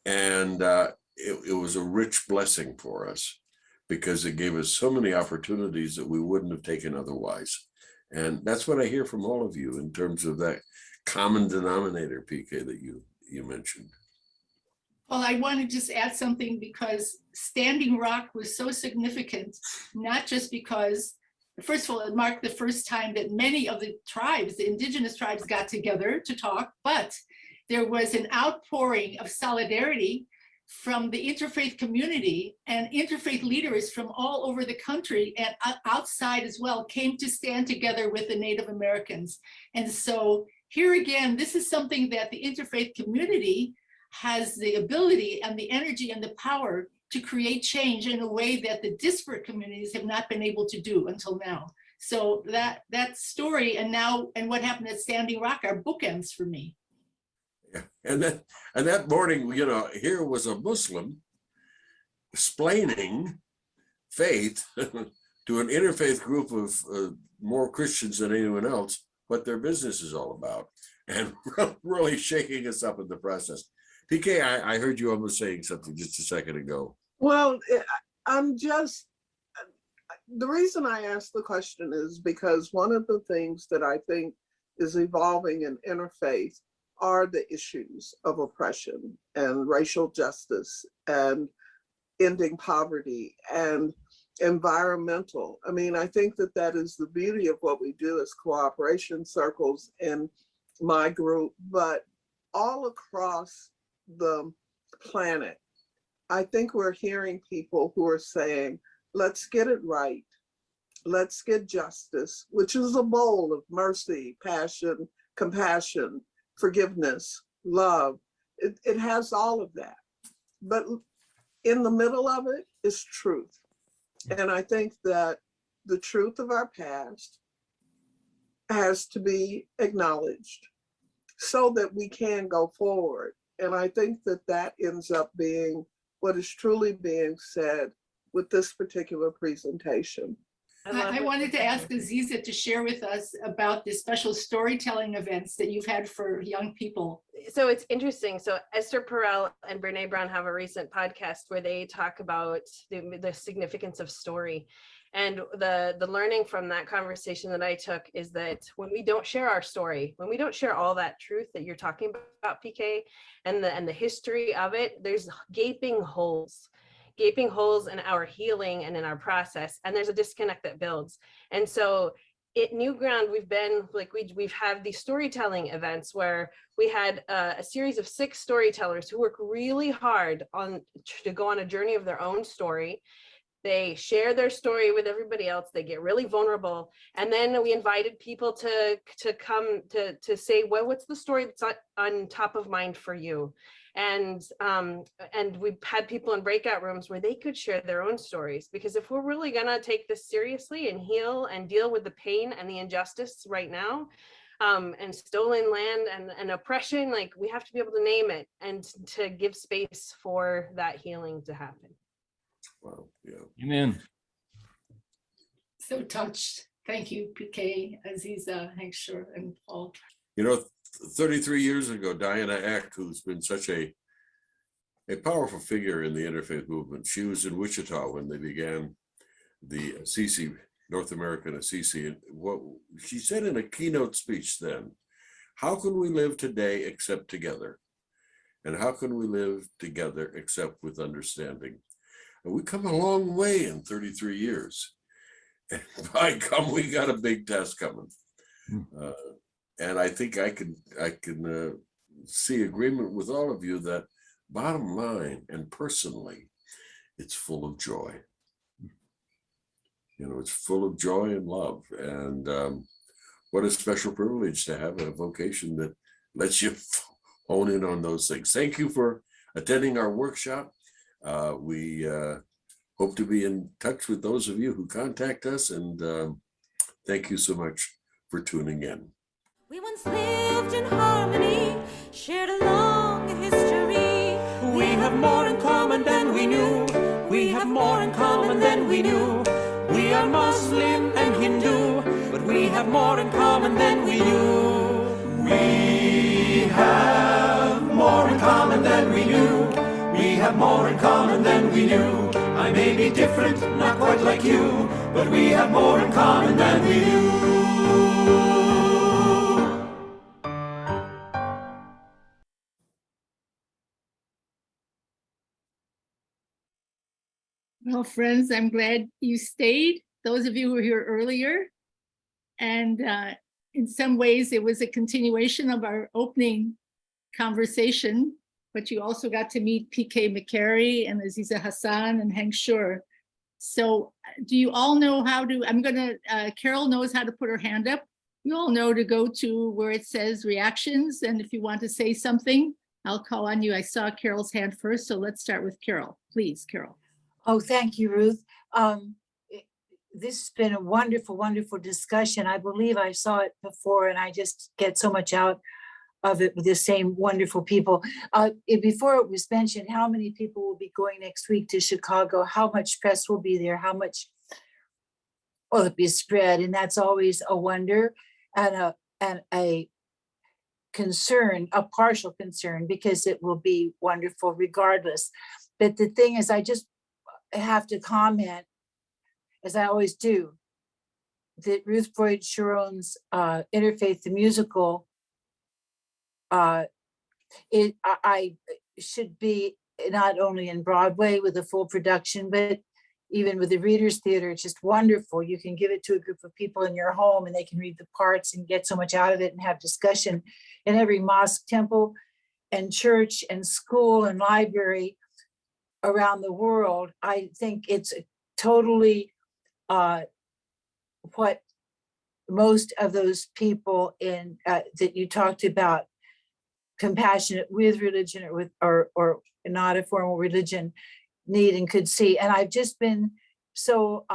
And it was a rich blessing for us, because it gave us so many opportunities that we wouldn't have taken otherwise. And that's what I hear from all of you in terms of that common denominator, PK, that you mentioned. Well, I want to just add something, because Standing Rock was so significant, not just because, first of all, it marked the first time that many of the tribes, the indigenous tribes, got together to talk, but there was an outpouring of solidarity from the interfaith community, and interfaith leaders from all over the country and outside as well came to stand together with the Native Americans. And so here again, this is something that the interfaith community has the ability and the energy and the power to create change in a way that the disparate communities have not been able to do until now. So that story and what happened at Standing Rock are bookends for me. Yeah. And that morning, here was a Muslim explaining faith to an interfaith group of more Christians than anyone else, what their business is all about, and really shaking us up in the process. PK, I heard you almost saying something just a second ago. Well, the reason I asked the question is because one of the things that I think is evolving in interfaith are the issues of oppression and racial justice and ending poverty and environmental. I mean, I think that is the beauty of what we do as cooperation circles in my group, but all across the planet, I think we're hearing people who are saying, let's get it right. Let's get justice, which is a bowl of mercy, passion, compassion, forgiveness, love. It has all of that. But in the middle of it is truth. And I think that the truth of our past has to be acknowledged so that we can go forward. And I think that ends up being what is truly being said with this particular presentation. I wanted to ask Aziza to share with us about the special storytelling events that you've had for young people. So it's interesting. So Esther Perel and Brene Brown have a recent podcast where they talk about the significance of story. And the learning from that conversation that I took is that when we don't share our story, when we don't share all that truth that you're talking about, PK, and the history of it, there's gaping holes in our healing and in our process, and there's a disconnect that builds. And so at New Ground, we've had these storytelling events where we had a series of 6 storytellers who work really hard to go on a journey of their own story. They share their story with everybody else. They get really vulnerable. And then we invited people to come to say, well, what's the story that's on top of mind for you? And we've had people in breakout rooms where they could share their own stories, because if we're really gonna take this seriously and heal and deal with the pain and the injustice right now, and stolen land and oppression, like, we have to be able to name it and to give space for that healing to happen. Wow, yeah. Amen. So touched. Thank you, PK, Aziza, Hank-Shur, and Paul. 33 years ago, Diana Eck, who's been such a powerful figure in the interfaith movement, she was in Wichita when they began the Assisi, North American Assisi. And what she said in a keynote speech then, how can we live today except together? And how can we live together except with understanding? And we come a long way in 33 years. And by God, we got a big test coming. And I think I can see agreement with all of you that bottom line and personally, it's full of joy. It's full of joy and love. And what a special privilege to have a vocation that lets you hone in on those things. Thank you for attending our workshop. We hope to be in touch with those of you who contact us. And thank you so much for tuning in. We once lived in harmony, shared a long history. We have more in common than we knew. We have more in common than we knew. We are Muslim and Hindu, but we have more in common than we knew. We have more in common than we knew. We have more in common than we knew. I may be different, not quite like you, but we have more in common than we knew. Well, friends, I'm glad you stayed. Those of you who were here earlier. And in some ways, it was a continuation of our opening conversation, but you also got to meet PK McCary and Aziza Hassan and Hank-Shur. So do you all know how to, Carol knows how to put her hand up. You all know to go to where it says reactions. And if you want to say something, I'll call on you. I saw Carol's hand first, so let's start with Carol. Please, Carol. Oh, thank you, Ruth. this has been a wonderful, wonderful discussion. I believe I saw it before and I just get so much out of it with the same wonderful people. Before it was mentioned, how many people will be going next week to Chicago? How much press will be there? How much will it be spread? And that's always a wonder and a concern, a partial concern, because it will be wonderful regardless. But the thing is, I just have to comment, as I always do, that Ruth Boyd Sharon's Interfaith the Musical, I should be not only in Broadway with a full production, but even with the Reader's Theater. It's just wonderful. You can give it to a group of people in your home and they can read the parts and get so much out of it and have discussion in every mosque, temple, and church and school and library around the world. I think it's totally what most of those people in that you talked about, compassionate with religion or with or not a formal religion, need and could see. And I've just been so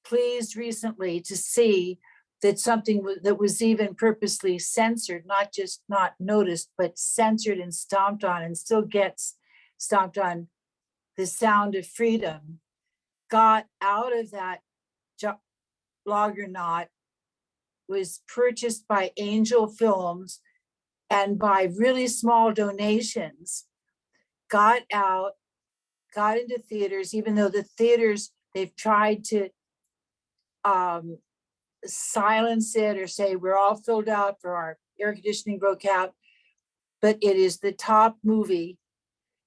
pleased recently to see that something that was even purposely censored, not just not noticed, but censored and stomped on, and still gets stomped on, The Sound of Freedom, got out of that Loggernaut, was purchased by Angel Films, and by really small donations, got out, got into theaters, even though the theaters, they've tried to silence it or say we're all filled out for our air conditioning broke out, but it is the top movie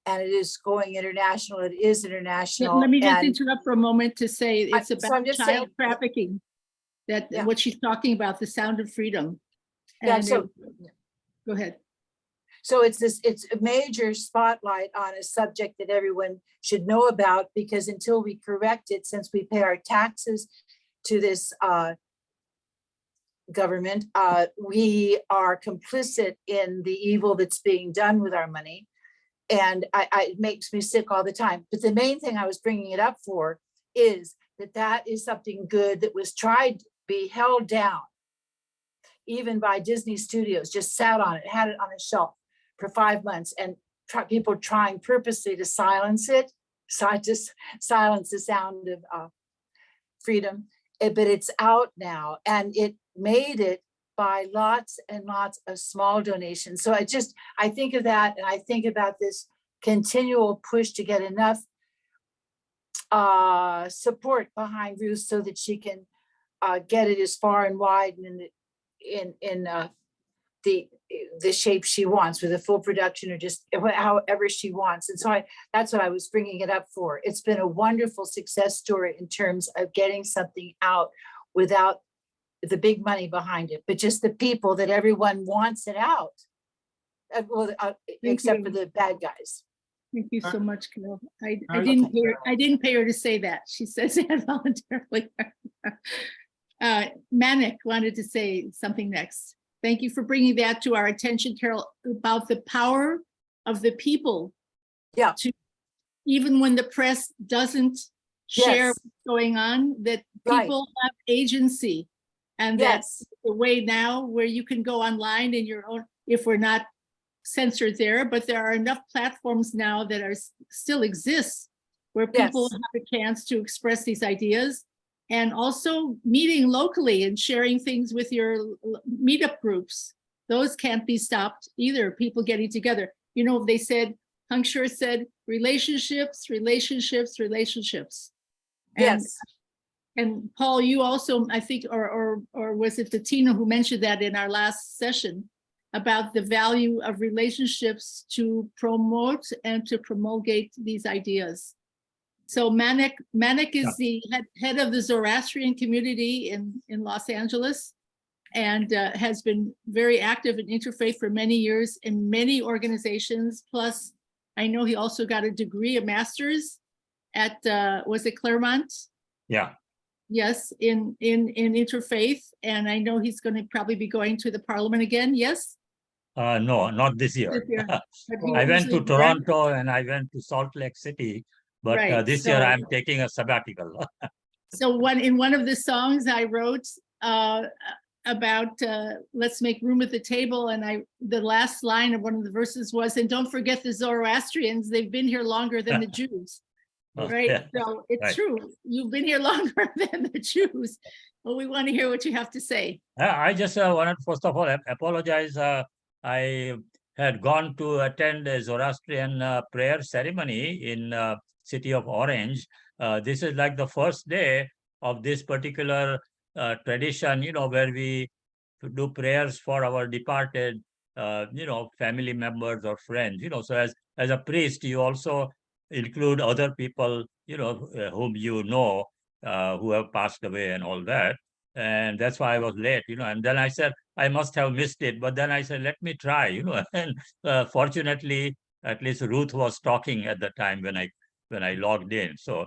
and it is going international. It is international. Let me just and interrupt for a moment to say it's so about I'm just child saying- trafficking. That Yeah. what she's talking about, The Sound of Freedom. Yeah, And so- go ahead. So it's a major spotlight on a subject that everyone should know about, because until we correct it, since we pay our taxes to this government, we are complicit in the evil that's being done with our money. And it makes me sick all the time. But the main thing I was bringing it up for is that is something good that was tried to be held down, even by Disney Studios, just sat on it, had it on a shelf for 5 months, and people trying purposely to silence it, silence the sound of freedom. But it's out now, and it made it by lots and lots of small donations. So I think of that, and I think about this continual push to get enough support behind Ruth so that she can get it as far and wide and in the shape she wants, with a full production or just however she wants. And so that's what I was bringing it up for. It's been a wonderful success story in terms of getting something out without the big money behind it, but just the people that everyone wants it out. Except for the bad guys. Thank you so much, Carol. I I- didn't pay her to say that. She says that voluntarily. Manik wanted to say something next. Thank you for bringing that to our attention, Carol, about the power of the people. Yeah. To, even when the press doesn't share Yes. what's going on, that Right. people have agency. And that's Yes. the way now where you can go online in your own, if we're not censored there, but there are enough platforms now that are still exist where people Yes. have a chance to express these ideas, and also meeting locally and sharing things with your meetup groups. Those can't be stopped either, people getting together. You know, they said, Hung Sure said, relationships, relationships, relationships. And, Yes. and Paul, you also, I think, or was it Tina who mentioned that in our last session, about the value of relationships to promote and to promulgate these ideas. So Manik is the head of the Zoroastrian community in Los Angeles, and has been very active in interfaith for many years in many organizations. Plus, I know he also got a degree, a master's at, was it Claremont? Yeah. Yes, in interfaith. And I know he's going to probably be going to the parliament again, yes? No, not this year. This year. But he I went to usually- Toronto and I went to Salt Lake City, but Right, this year so- I'm taking a sabbatical. So in one of the songs I wrote about let's make room at the table, and the last line of one of the verses was, and don't forget the Zoroastrians, they've been here longer than the Jews. Right? Yeah. So it's Right. true. You've been here longer than the Jews. Well, we want to hear what you have to say. I just wanted, first of all, apologize. I had gone to attend a Zoroastrian prayer ceremony in city of Orange. This is like the first day of this particular tradition, where we do prayers for our departed, family members or friends. So as a priest, you also include other people, whom who have passed away and all that. And that's why I was late, and then I said, I must have missed it. But then I said, let me try, and fortunately, at least Ruth was talking at the time when I logged in. So,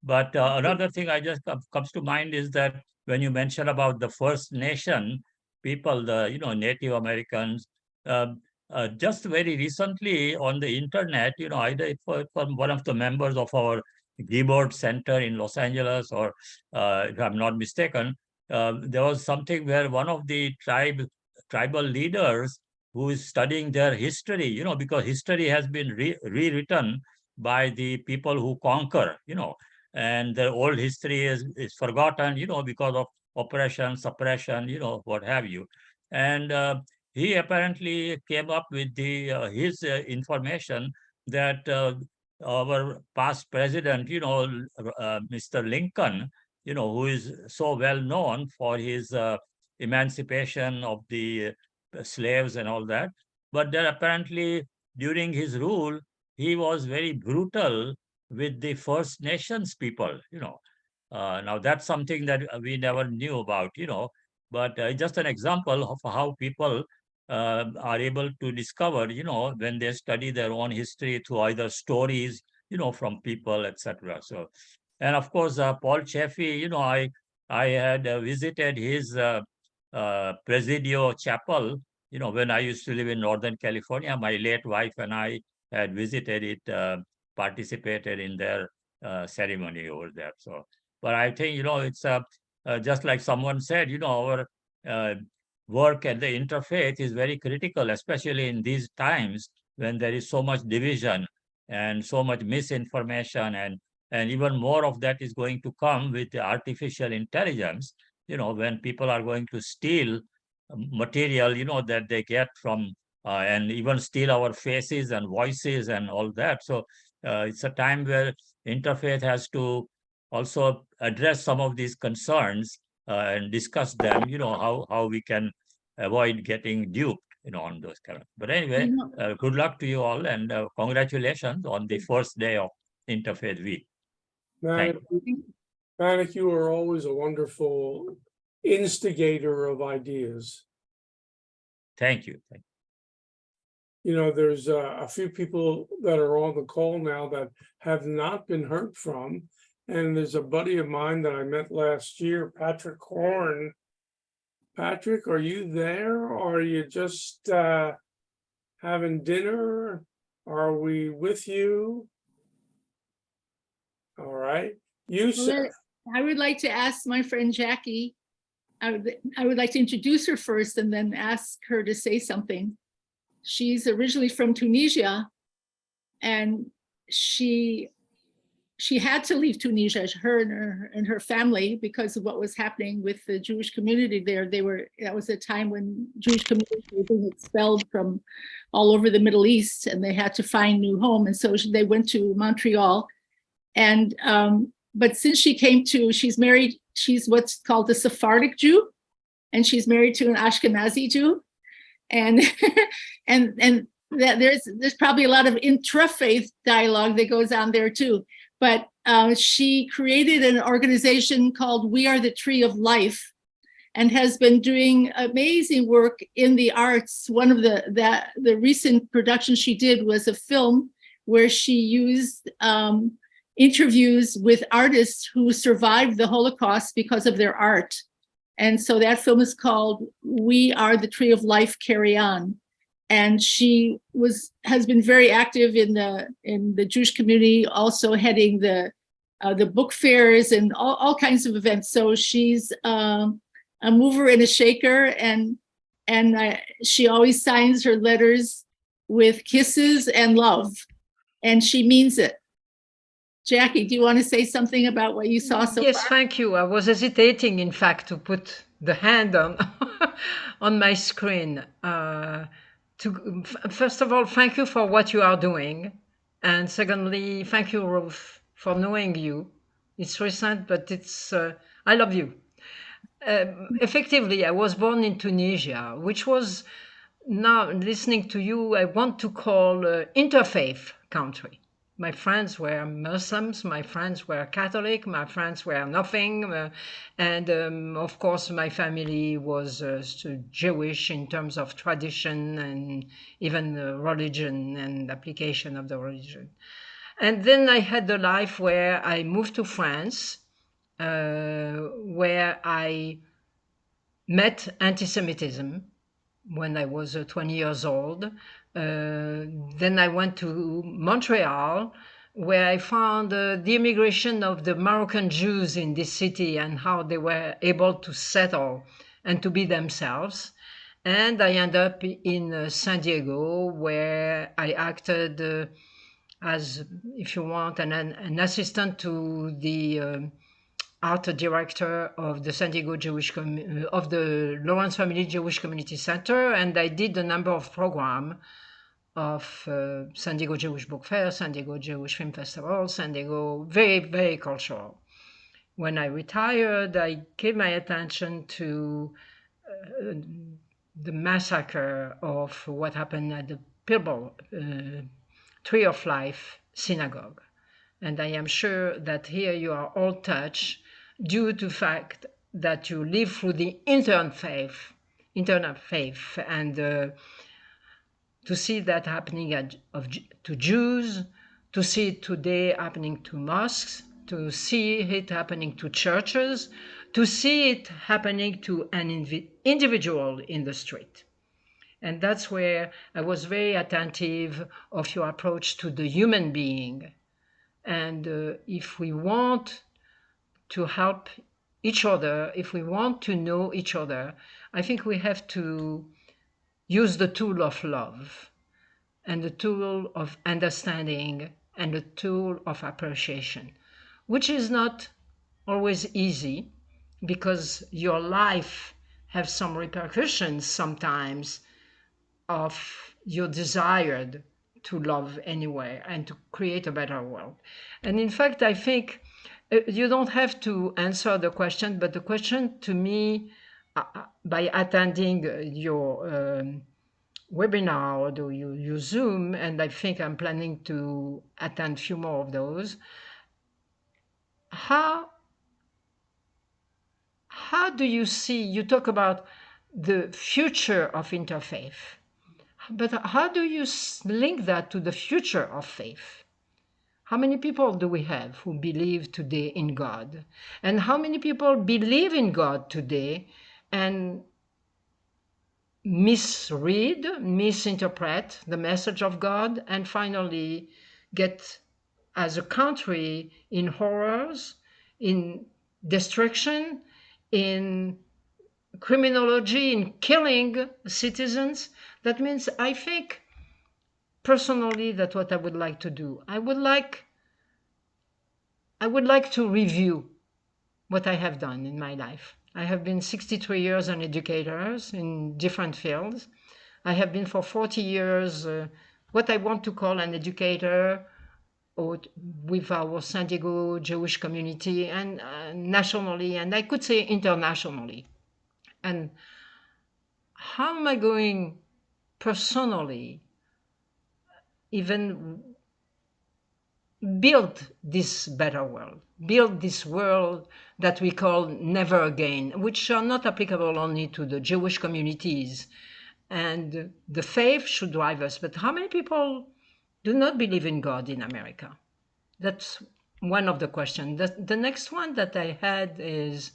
but another thing I just comes to mind is that when you mention about the First Nation people, the, Native Americans, just very recently on the internet, either from one of the members of our Gibord Center in Los Angeles, or if I'm not mistaken, there was something where one of the tribal leaders who is studying their history, because history has been rewritten by the people who conquer, and the old history is forgotten, because of oppression, suppression, what have you. And he apparently came up with his information that our past president, Mr. Lincoln, who is so well known for his emancipation of the slaves and all that. But then apparently during his rule, he was very brutal with the First Nations people, Now that's something that we never knew about, but just an example of how people are able to discover, when they study their own history through either stories, from people, etc. So, and of course, Paul Chaffee, I had visited his Presidio Chapel, when I used to live in Northern California. My late wife and I had visited it, participated in their ceremony over there. So, but I think, it's just like someone said, our work at the interfaith is very critical, especially in these times when there is so much division and so much misinformation, and even more of that is going to come with the artificial intelligence, when people are going to steal material, that they get from, and even steal our faces and voices and all that. So it's a time where interfaith has to also address some of these concerns and discuss them, how we can avoid getting duped, on those kind of. But anyway, good luck to you all, and congratulations on the first day of Interfaith Week. Thank Manik, you are always a wonderful instigator of ideas. Thank you. There's a few people that are on the call now that have not been heard from. And there's a buddy of mine that I met last year, Patrick Horn. Patrick, are you there? Or are you just having dinner? Are we with you? All right. I would like to ask my friend Jackie. I would like to introduce her first and then ask her to say something. She's originally from Tunisia, and she had to leave Tunisia, her and her family, because of what was happening with the Jewish community there. That was a time when Jewish communities were being expelled from all over the Middle East, and they had to find new home. And so they went to Montreal. And but since she came she's married, she's what's called a Sephardic Jew, and she's married to an Ashkenazi Jew. And and that there's probably a lot of intra-faith dialogue that goes on there too. But she created an organization called We Are the Tree of Life, and has been doing amazing work in the arts. One of the recent productions she did was a film where she used interviews with artists who survived the Holocaust because of their art. And so that film is called We Are the Tree of Life, Carry On. And she has been very active in the Jewish community, also heading the the book fairs and all kinds of events. So she's a mover and a shaker, and she always signs her letters with kisses and love, and she means it. Jackie, do you want to say something about what you saw so Yes, far? thank you. I was hesitating, in fact, to put the hand on on my screen. First of all, thank you for what you are doing, and secondly, thank you, Ruth, for knowing you. It's recent, but it's I love you. Effectively, I was born in Tunisia, which was, now listening to you, I want to call interfaith country. My friends were Muslims, my friends were Catholic, my friends were nothing. And of course, my family was Jewish in terms of tradition and even religion and application of the religion. And then I had the life where I moved to France, where I met anti-Semitism when I was 20 years old. Then I went to Montreal, where I found the immigration of the Moroccan Jews in this city and how they were able to settle and to be themselves. And I ended up in San Diego, where I acted as, if you want, an assistant to the art director of the San Diego of the Lawrence Family Jewish Community Center, and I did a number of programs of San Diego Jewish Book Fair, San Diego Jewish Film Festival, San Diego, very, very cultural. When I retired, I gave my attention to the massacre of what happened at the Pilbul Tree of Life Synagogue. And I am sure that here you are all touched due to the fact that you live through the internal faith, and to see that happening to Jews, to see it today happening to mosques, to see it happening to churches, to see it happening to an individual in the street. And that's where I was very attentive of your approach to the human being. And if we want to help each other, if we want to know each other, I think we have to use the tool of love and the tool of understanding and the tool of appreciation, which is not always easy because your life has some repercussions sometimes of your desire to love anyway and to create a better world. And in fact, I think you don't have to answer the question, but the question to me, by attending your webinar or your Zoom, and I think I'm planning to attend a few more of those, how do you see, you talk about the future of interfaith, but how do you link that to the future of faith? How many people do we have who believe today in God? And how many people believe in God today and misread, misinterpret the message of God, and finally get, as a country, in horrors, in destruction, in criminology, in killing citizens? That means, I think, personally, that's what I would like to do. I would like to review what I have done in my life. I have been 63 years an educator in different fields. I have been for 40 years what I want to call an educator with our San Diego Jewish community, and nationally, and I could say internationally. And how am I going personally even build this better world, build this world that we call never again, which are not applicable only to the Jewish communities. And the faith should drive us. But how many people do not believe in God in America? That's one of the questions. The next one that I had is,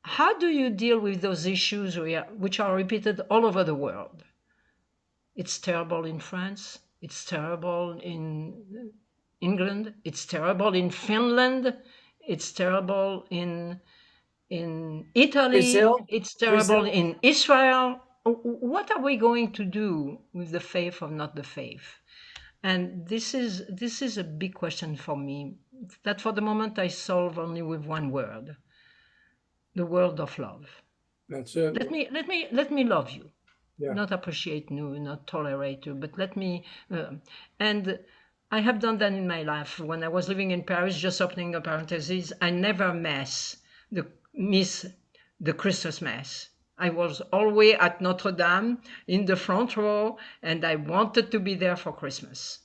how do you deal with those issues which are repeated all over the world? It's terrible in France. It's terrible in England. It's terrible in Finland. It's terrible in Italy. Brazil. It's terrible Brazil. in Israel. What are we going to do with the faith or not the faith? And this is a big question for me that for the moment I solve only with one word: the word of love. That's it. Let me love you, Yeah. not appreciate you, not tolerate you, but let me. And I have done that in my life. When I was living in Paris, just opening a parenthesis, I never miss the Christmas Mass. I was always at Notre Dame in the front row, and I wanted to be there for Christmas.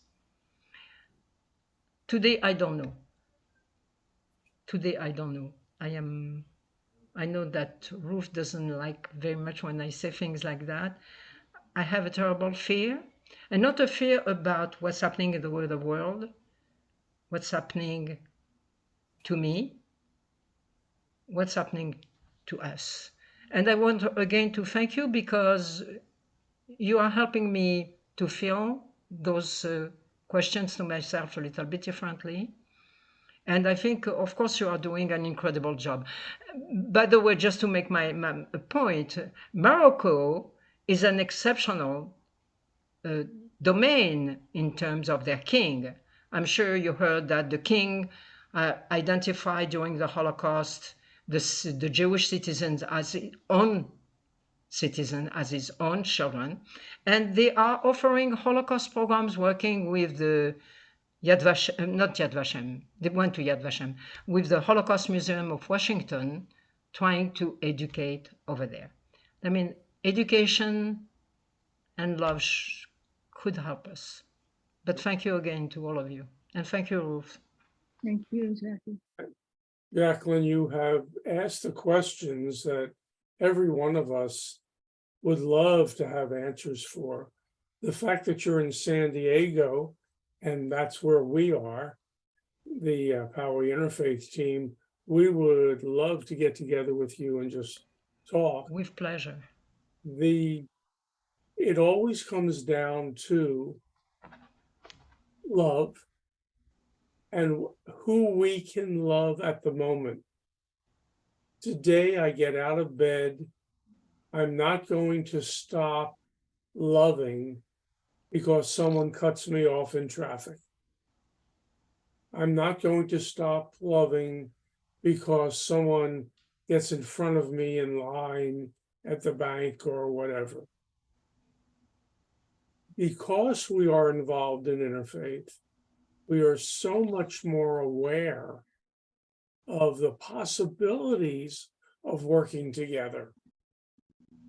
Today, I don't know. Today, I don't know. I know that Ruth doesn't like very much when I say things like that. I have a terrible fear, and not a fear about what's happening in the world, what's happening to me, what's happening to us. And I want again to thank you because you are helping me to feel those questions to myself a little bit differently. And I think, of course, you are doing an incredible job. By the way, just to make my point, Morocco is an exceptional domain in terms of their king. I'm sure you heard that the king identified during the Holocaust the Jewish citizens as his own citizen, as his own children, and they are offering Holocaust programs working with the Yad Vashem, not Yad Vashem, they went to Yad Vashem, with the Holocaust Museum of Washington, trying to educate over there. I mean, education and love could help us. But thank you again to all of you. And thank you, Ruth. Thank you, Jackie. Jacqueline, you have asked the questions that every one of us would love to have answers for. The fact that you're in San Diego, and that's where we are, the Power Interfaith team, we would love to get together with you and just talk. With pleasure. It always comes down to love and who we can love at the moment. Today, I get out of bed. I'm not going to stop loving because someone cuts me off in traffic. I'm not going to stop loving because someone gets in front of me in line at the bank or whatever. Because we are involved in interfaith, we are so much more aware of the possibilities of working together,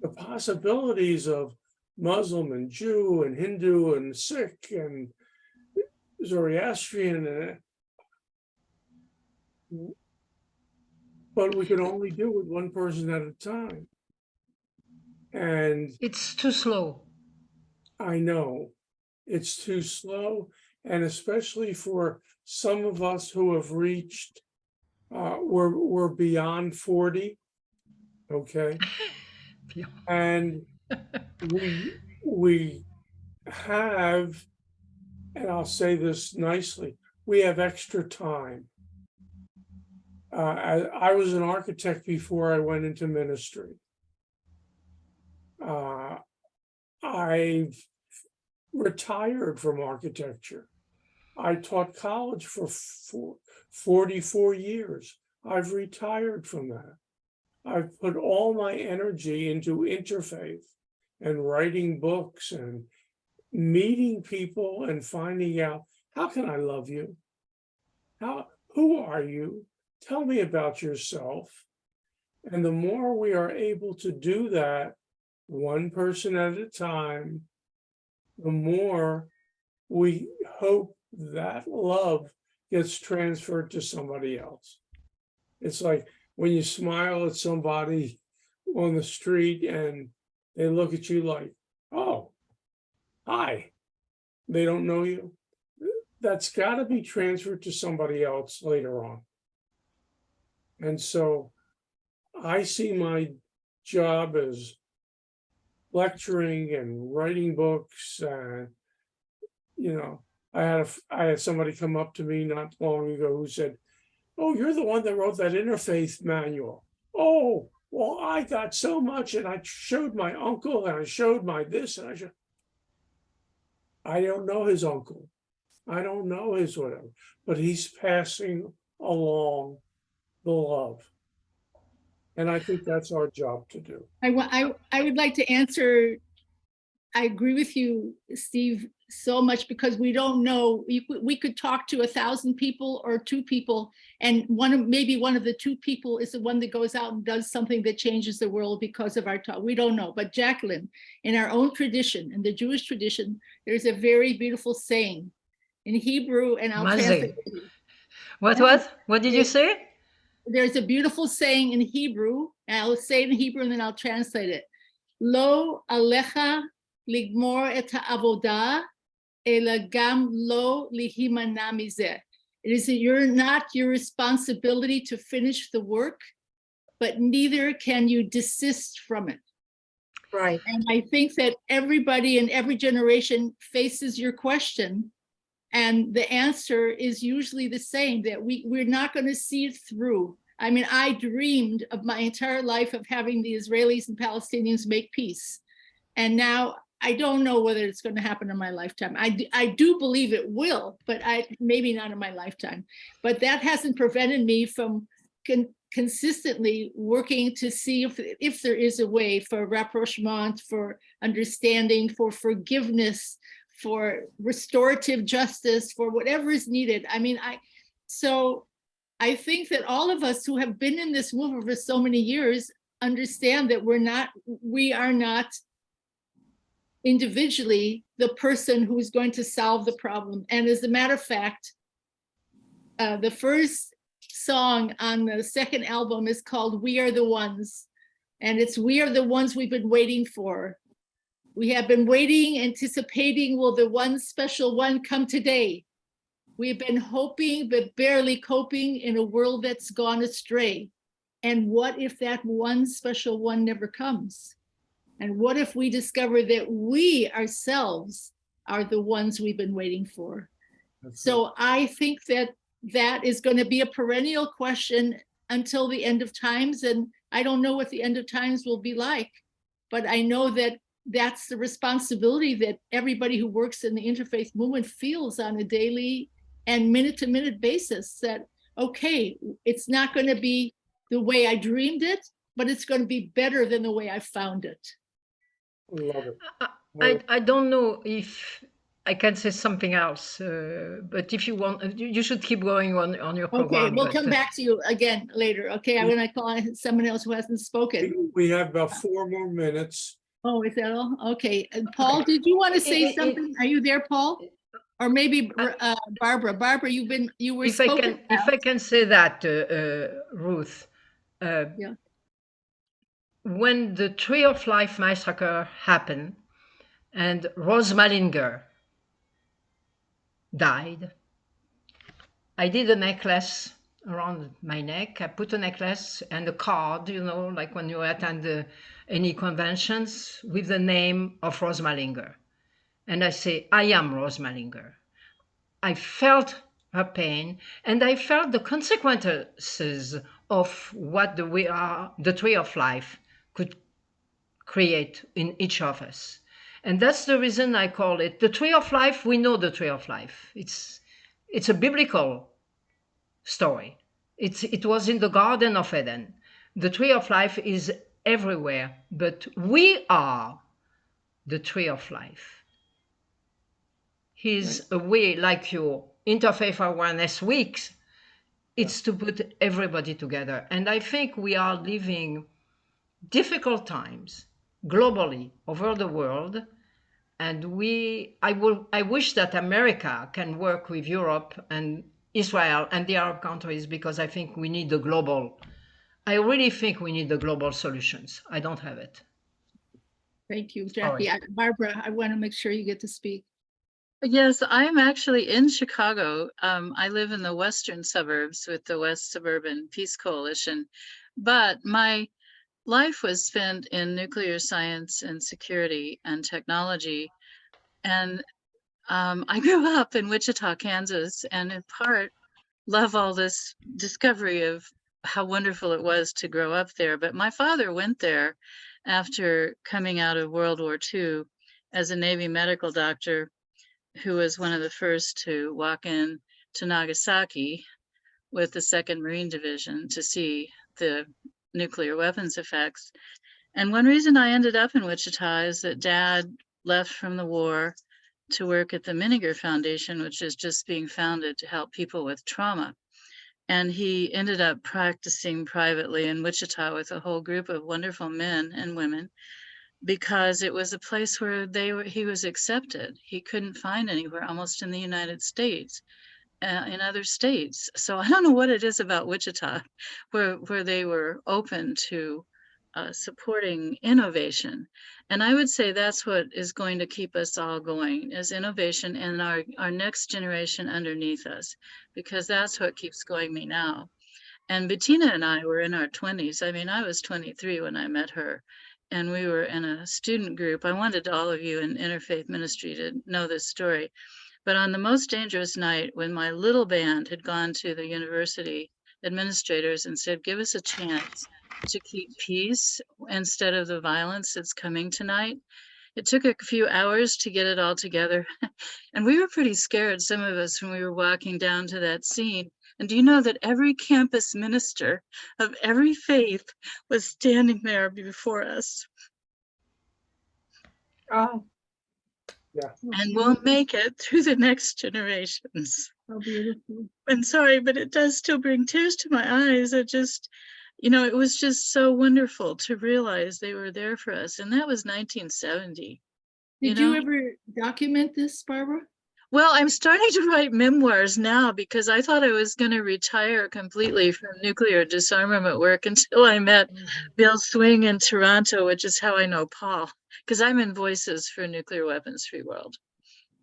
the possibilities of Muslim and Jew and Hindu and Sikh and Zoroastrian, but we can only do it one person at a time. And it's too slow. I know it's too slow. And especially for some of us who have reached, we're beyond 40, okay? And we have, and I'll say this nicely, we have extra time. I was an architect before I went into ministry. I've retired from architecture. I taught college for 44 years. I've retired from that. I've put all my energy into interfaith and writing books and meeting people and finding out, how can I love you? Who are you? Tell me about yourself. And the more we are able to do that, one person at a time, the more we hope that love gets transferred to somebody else. It's like when you smile at somebody on the street and they look at you like, oh, hi, they don't know you. That's got to be transferred to somebody else later on. And so I see my job as lecturing and writing books and, I had somebody come up to me not long ago who said, "Oh, you're the one that wrote that interfaith manual." Oh, well, I got so much, and I showed my uncle, and I showed my this, and I don't know his uncle. I don't know his whatever, but he's passing along the love. And I think that's our job to do. I would like to answer. I agree with you, Steve, so much, because we don't know. We could talk to 1,000 people or 2 people, and maybe one of the 2 people is the one that goes out and does something that changes the world because of our talk. We don't know. But Jacqueline, in our own tradition, in the Jewish tradition, there's a very beautiful saying in Hebrew, and I'll translate it. What did you say? There's a beautiful saying in Hebrew, and I'll say it in Hebrew and then I'll translate it. Lo alecha ligmor et ha'avodah, ela gam lo lihimana mizeh. It is not your responsibility to finish the work, but neither can you desist from it. Right. And I think that everybody in every generation faces your question, and the answer is usually the same, that we're not going to see it through. I mean, I dreamed of my entire life of having the Israelis and Palestinians make peace. And now I don't know whether it's going to happen in my lifetime. I do believe it will, but maybe not in my lifetime. But that hasn't prevented me from consistently working to see if there is a way for rapprochement, for understanding, for forgiveness, for restorative justice, for whatever is needed. I mean, so I think that all of us who have been in this movement for so many years understand that we are not individually the person who's going to solve the problem. And as a matter of fact, the first song on the second album is called "We Are the Ones." And it's "We are the ones we've been waiting for. We have been waiting, anticipating, will the one special one come today? We've been hoping, but barely coping in a world that's gone astray. And what if that one special one never comes? And what if we discover that we ourselves are the ones we've been waiting for? So I think that that is going to be a perennial question until the end of times. And I don't know what the end of times will be like, but I know that that's the responsibility that everybody who works in the interfaith movement feels on a daily and minute-to-minute basis, that, okay, it's not going to be the way I dreamed it, but it's going to be better than the way I found it. Love it. I don't know if I can say something else, but if you want, you should keep going on your program. Okay, we'll come back to you again later. Okay, I'm going to call on someone else who hasn't spoken. We have about 4 more minutes. Oh, is that all? Okay. And Paul, did you want to say something? Are you there, Paul? Or maybe Barbara. Barbara, you were spoken. If I can say that, Ruth. Yeah. When the Tree of Life massacre happened and Rose Malinger died, I did a necklace around my neck. I put a necklace and a card, like when you attend any conventions, with the name of Rose Malinger. And I say, I am Rose Malinger. I felt her pain, and I felt the consequences of what the Tree of Life could create in each of us. And that's the reason I call it the Tree of Life. We know the Tree of Life. It's a biblical story. It was in the Garden of Eden. The Tree of Life is everywhere, but we are the Tree of Life. He's a way, like your Interfaith Awareness Weeks, it's to put everybody together. And I think we are living difficult times globally over the world. And I wish that America can work with Europe and Israel and the Arab countries, because I think we need I really think we need the global solutions. I don't have it. Thank you, Jackie. Barbara, I want to make sure you get to speak. Yes, I'm actually in Chicago. I live in the western suburbs with the West Suburban Peace Coalition, but my life was spent in nuclear science and security and technology. And I grew up in Wichita, Kansas, and in part love all this discovery of how wonderful it was to grow up there. But my father went there after coming out of World War II as a Navy medical doctor, who was one of the first to walk in to Nagasaki with the 2nd Marine Division to see the nuclear weapons effects. And one reason I ended up in Wichita is that Dad left from the war to work at the Miniger Foundation, which is just being founded to help people with trauma. And he ended up practicing privately in Wichita with a whole group of wonderful men and women, because it was a place where he was accepted. He couldn't find anywhere almost in the United States, in other states. So I don't know what it is about Wichita where they were open to supporting innovation. And I would say that's what is going to keep us all going, is innovation and our next generation underneath us, because that's what keeps going me now. And Bettina and I were in our 20s. I mean, I was 23 when I met her, and we were in a student group. I wanted all of you in Interfaith Ministry to know this story. But on the most dangerous night, when my little band had gone to the university administrators and said, give us a chance to keep peace instead of the violence that's coming tonight, it took a few hours to get it all together. And we were pretty scared, some of us, when we were walking down to that scene. And do you know that every campus minister of every faith was standing there before us? Oh, And we'll make it through the next generations. How beautiful. I'm sorry, but it does still bring tears to my eyes. It just, it was just so wonderful to realize they were there for us. And that was 1970. Did you ever document this, Barbara? Well, I'm starting to write memoirs now because I thought I was going to retire completely from nuclear disarmament work until I met Bill Swing in Toronto, which is how I know Paul, because I'm in Voices for Nuclear Weapons Free World.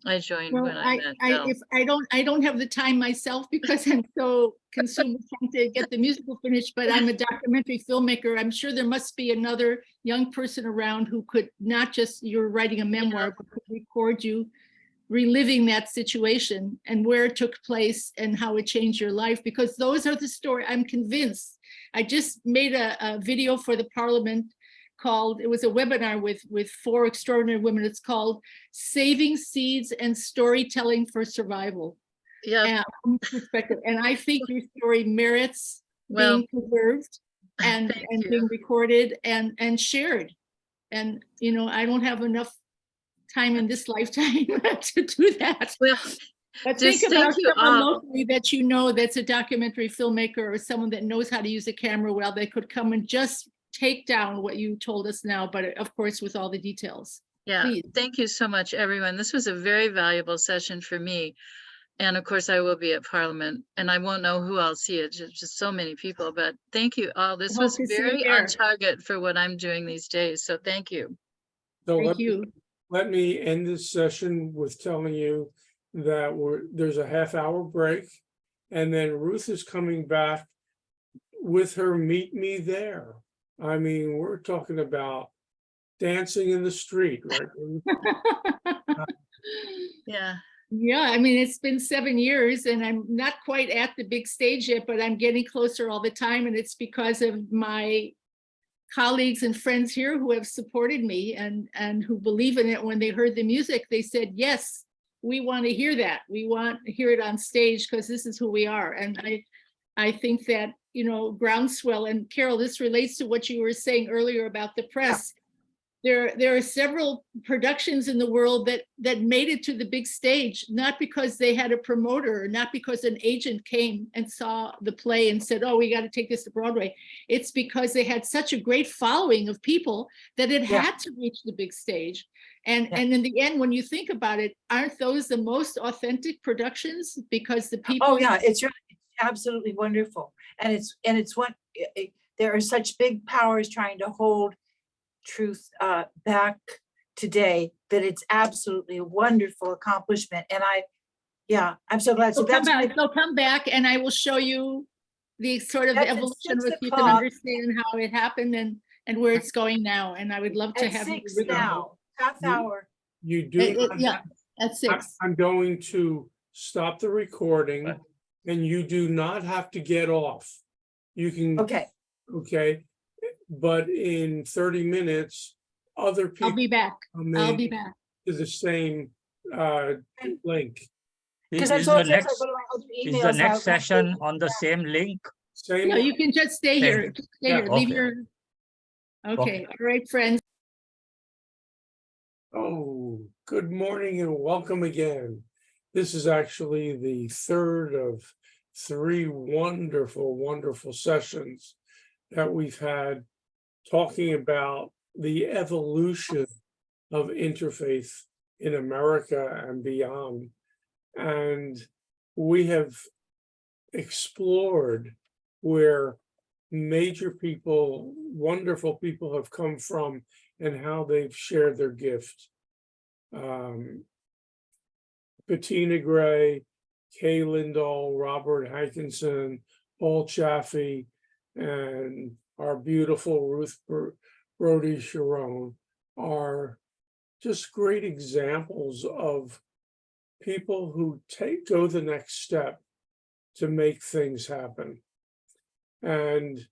I joined when I met Bill. I don't have the time myself because I'm so consumed trying to get the musical finished, but I'm a documentary filmmaker. I'm sure there must be another young person around who could not just, you're writing a memoir, but could record you reliving that situation and where it took place and how it changed your life, because those are the story. I'm convinced. I just made a video for the Parliament called, it was a webinar with 4 extraordinary women. It's called Saving Seeds and Storytelling for Survival. Yeah. And I think your story merits being preserved and being recorded and shared. And, I don't have enough time in this lifetime to do that. Well, but think about someone locally that that's a documentary filmmaker or someone that knows how to use a camera well, they could come and just take down what you told us now, but of course with all the details. Yeah, Please. Thank you so much, everyone. This was a very valuable session for me. And of course, I will be at Parliament, and I won't know who I'll see. It's just so many people, but thank you all. This was very on target for what I'm doing these days. So thank you. So Thank you. Let me end this session with telling you that there's a half-hour break, and then Ruth is coming back with her Meet Me There. I mean, we're talking about dancing in the street, right? Yeah. Yeah, I mean, it's been 7 years and I'm not quite at the big stage yet, but I'm getting closer all the time. And it's because of my colleagues and friends here who have supported me and who believe in it. When they heard the music, they said, yes, we want to hear that. We want to hear it on stage because this is who we are. And I think that, groundswell, and Carol, this relates to what you were saying earlier about the press. There are several productions in the world that made it to the big stage, not because they had a promoter, not because an agent came and saw the play and said, oh, we got to take this to Broadway. It's because they had such a great following of people that it had to reach the big stage. And in the end, when you think about it, aren't those the most authentic productions? Because the people. Oh yeah, it's absolutely wonderful. And it's what there are such big powers trying to hold truth back today that it's absolutely a wonderful accomplishment. And I'm so glad. So come back and I will show you the sort of evolution so you can understand how it happened and where it's going now. And I would love to have you now, half hour. You do at 6. I'm going to stop the recording Right. and you do not have to get off. You can, Okay, okay, but in 30 minutes, other I'll people be back. come I'll in be back. to the same link. because I'm Is so the upset, I next, go to my other is the emails. and I next won't session do it. on the same link? Same. No, you can just stay Same. here. Just stay Yeah, here. Leave okay. your. Okay, all right, friends. Oh, good morning and welcome again. This is actually the third of 3 wonderful, wonderful sessions that we've had talking about the evolution of interfaith in America and beyond. And we have explored where major people, wonderful people have come from and how they've shared their gift. Bettina Gray, Kay Lindahl, Robert Hankinson, Paul Chaffee, and our beautiful Ruth Brody Sharon are just great examples of people who go the next step to make things happen. And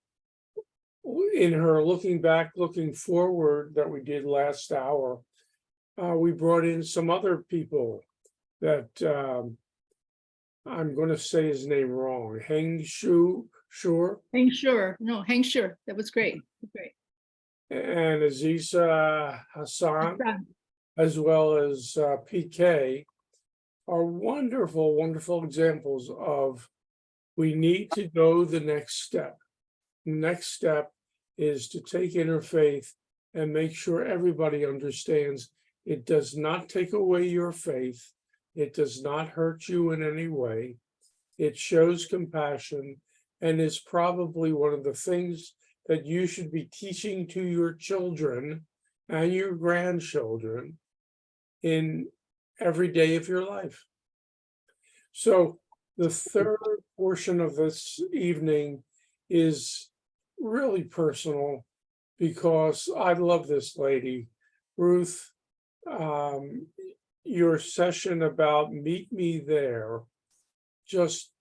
in her looking back, looking forward that we did last hour, we brought in some other people that I'm going to say his name wrong. Heng Shur Hang sure. No, hang sure. That was great. Great. and Aziza Hassan, Done. as well as PK, are wonderful, wonderful examples of we need to go the next step. The next step is to take interfaith and make sure everybody understands it does not take away your faith. It does not hurt you in any way. It shows compassion and is probably one of the things that you should be teaching to your children and your grandchildren in every day of your life. So the third portion of this evening is really personal because I love this lady, Ruth. Your session about Meet Me There just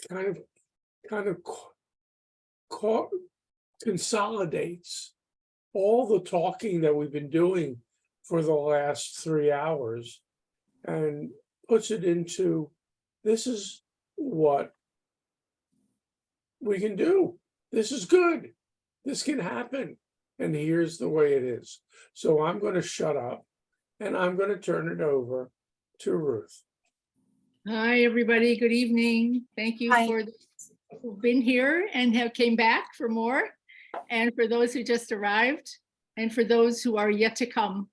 kind of consolidates all the talking that we've been doing for the last 3 hours and puts it into, this is what we can do. This is good. This can happen. And here's the way it is. So I'm going to shut up and I'm going to turn it over to Ruth. Hi, everybody. Good evening. Thank you Hi. for those who've been here and have came back for more. And for those who just arrived and for those who are yet to come.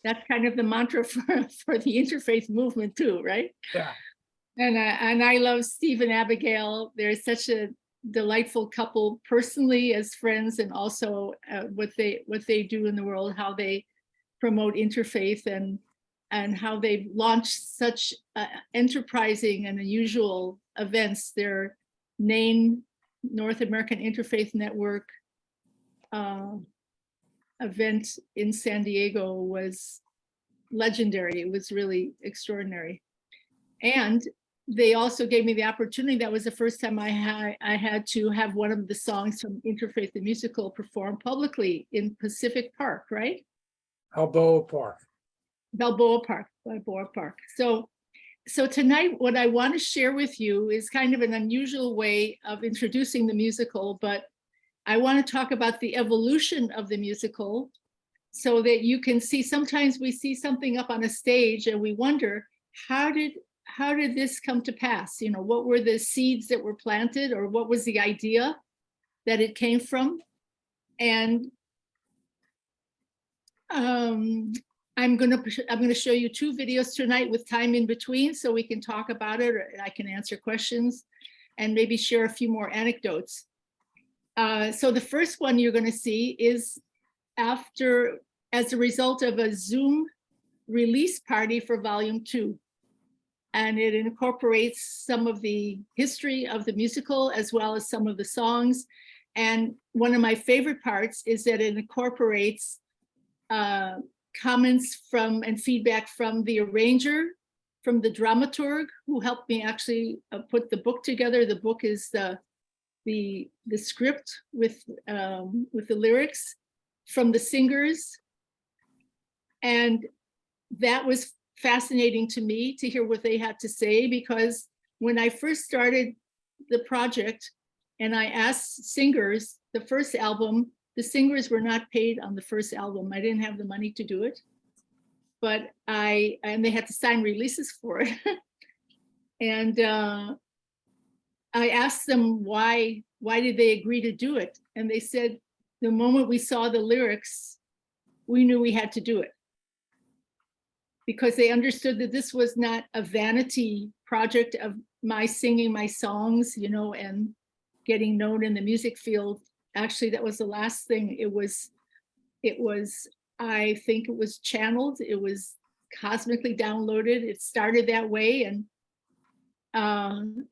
That's kind of the mantra for the interfaith movement too, right? Yeah. And I love Steve and Abigail. They're such a delightful couple personally as friends, and also what they do in the world, how they promote interfaith and how they've launched such enterprising and unusual events. Their NAIN, North American Interfaith Network event in San Diego was legendary. It was really extraordinary. And they also gave me the opportunity. That was the first time I had to have one of the songs from Interfaith the Musical performed publicly in Pacific Park, right? Balboa Park. Balboa Park. So tonight, what I want to share with you is kind of an unusual way of introducing the musical, but I want to talk about the evolution of the musical so that you can see, sometimes we see something up on a stage and we wonder, how did this come to pass? You know, what were the seeds that were planted, or what was the idea that it came from? And I'm going to show you 2 videos tonight with time in between so we can talk about it, or I can answer questions and maybe share a few more anecdotes. So the first one you're going to see is as a result of a Zoom release party for Volume 2. And it incorporates some of the history of the musical as well as some of the songs. And one of my favorite parts is that it incorporates comments from and feedback from the arranger, from the dramaturg who helped me actually put the book together. The book is the script with the lyrics, from the singers. And that was fascinating to me to hear what they had to say, because when I first started the project and I asked singers, the first album, the singers were not paid on the first album. I didn't have the money to do it, but and they had to sign releases for it. And I asked them why did they agree to do it? And they said, the moment we saw the lyrics, we knew we had to do it. Because they understood that this was not a vanity project of my singing my songs, you know, and getting known in the music field. Actually, that was the last thing. It was, I think it was channeled, it was cosmically downloaded. It started that way. And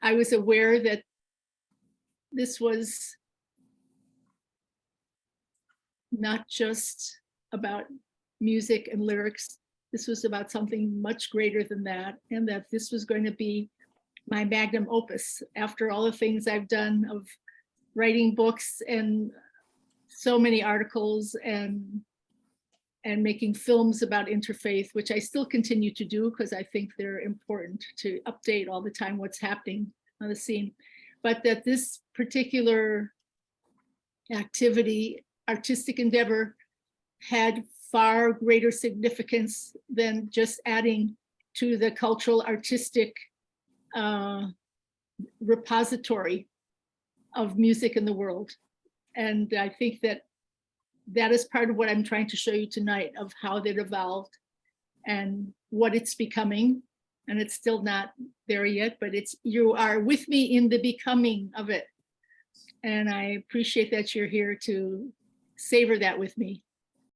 I was aware that this was not just about music and lyrics. This was about something much greater than that, and that this was going to be my magnum opus after all the things I've done of writing books and so many articles and making films about interfaith, which I still continue to do because I think they're important to update all the time what's happening on the scene. But that this particular activity, artistic endeavor, had far greater significance than just adding to the cultural artistic repository of music in the world. And I think that that is part of what I'm trying to show you tonight, of how that evolved and what it's becoming. And it's still not there yet, but you are with me in the becoming of it. And I appreciate that you're here to savor that with me.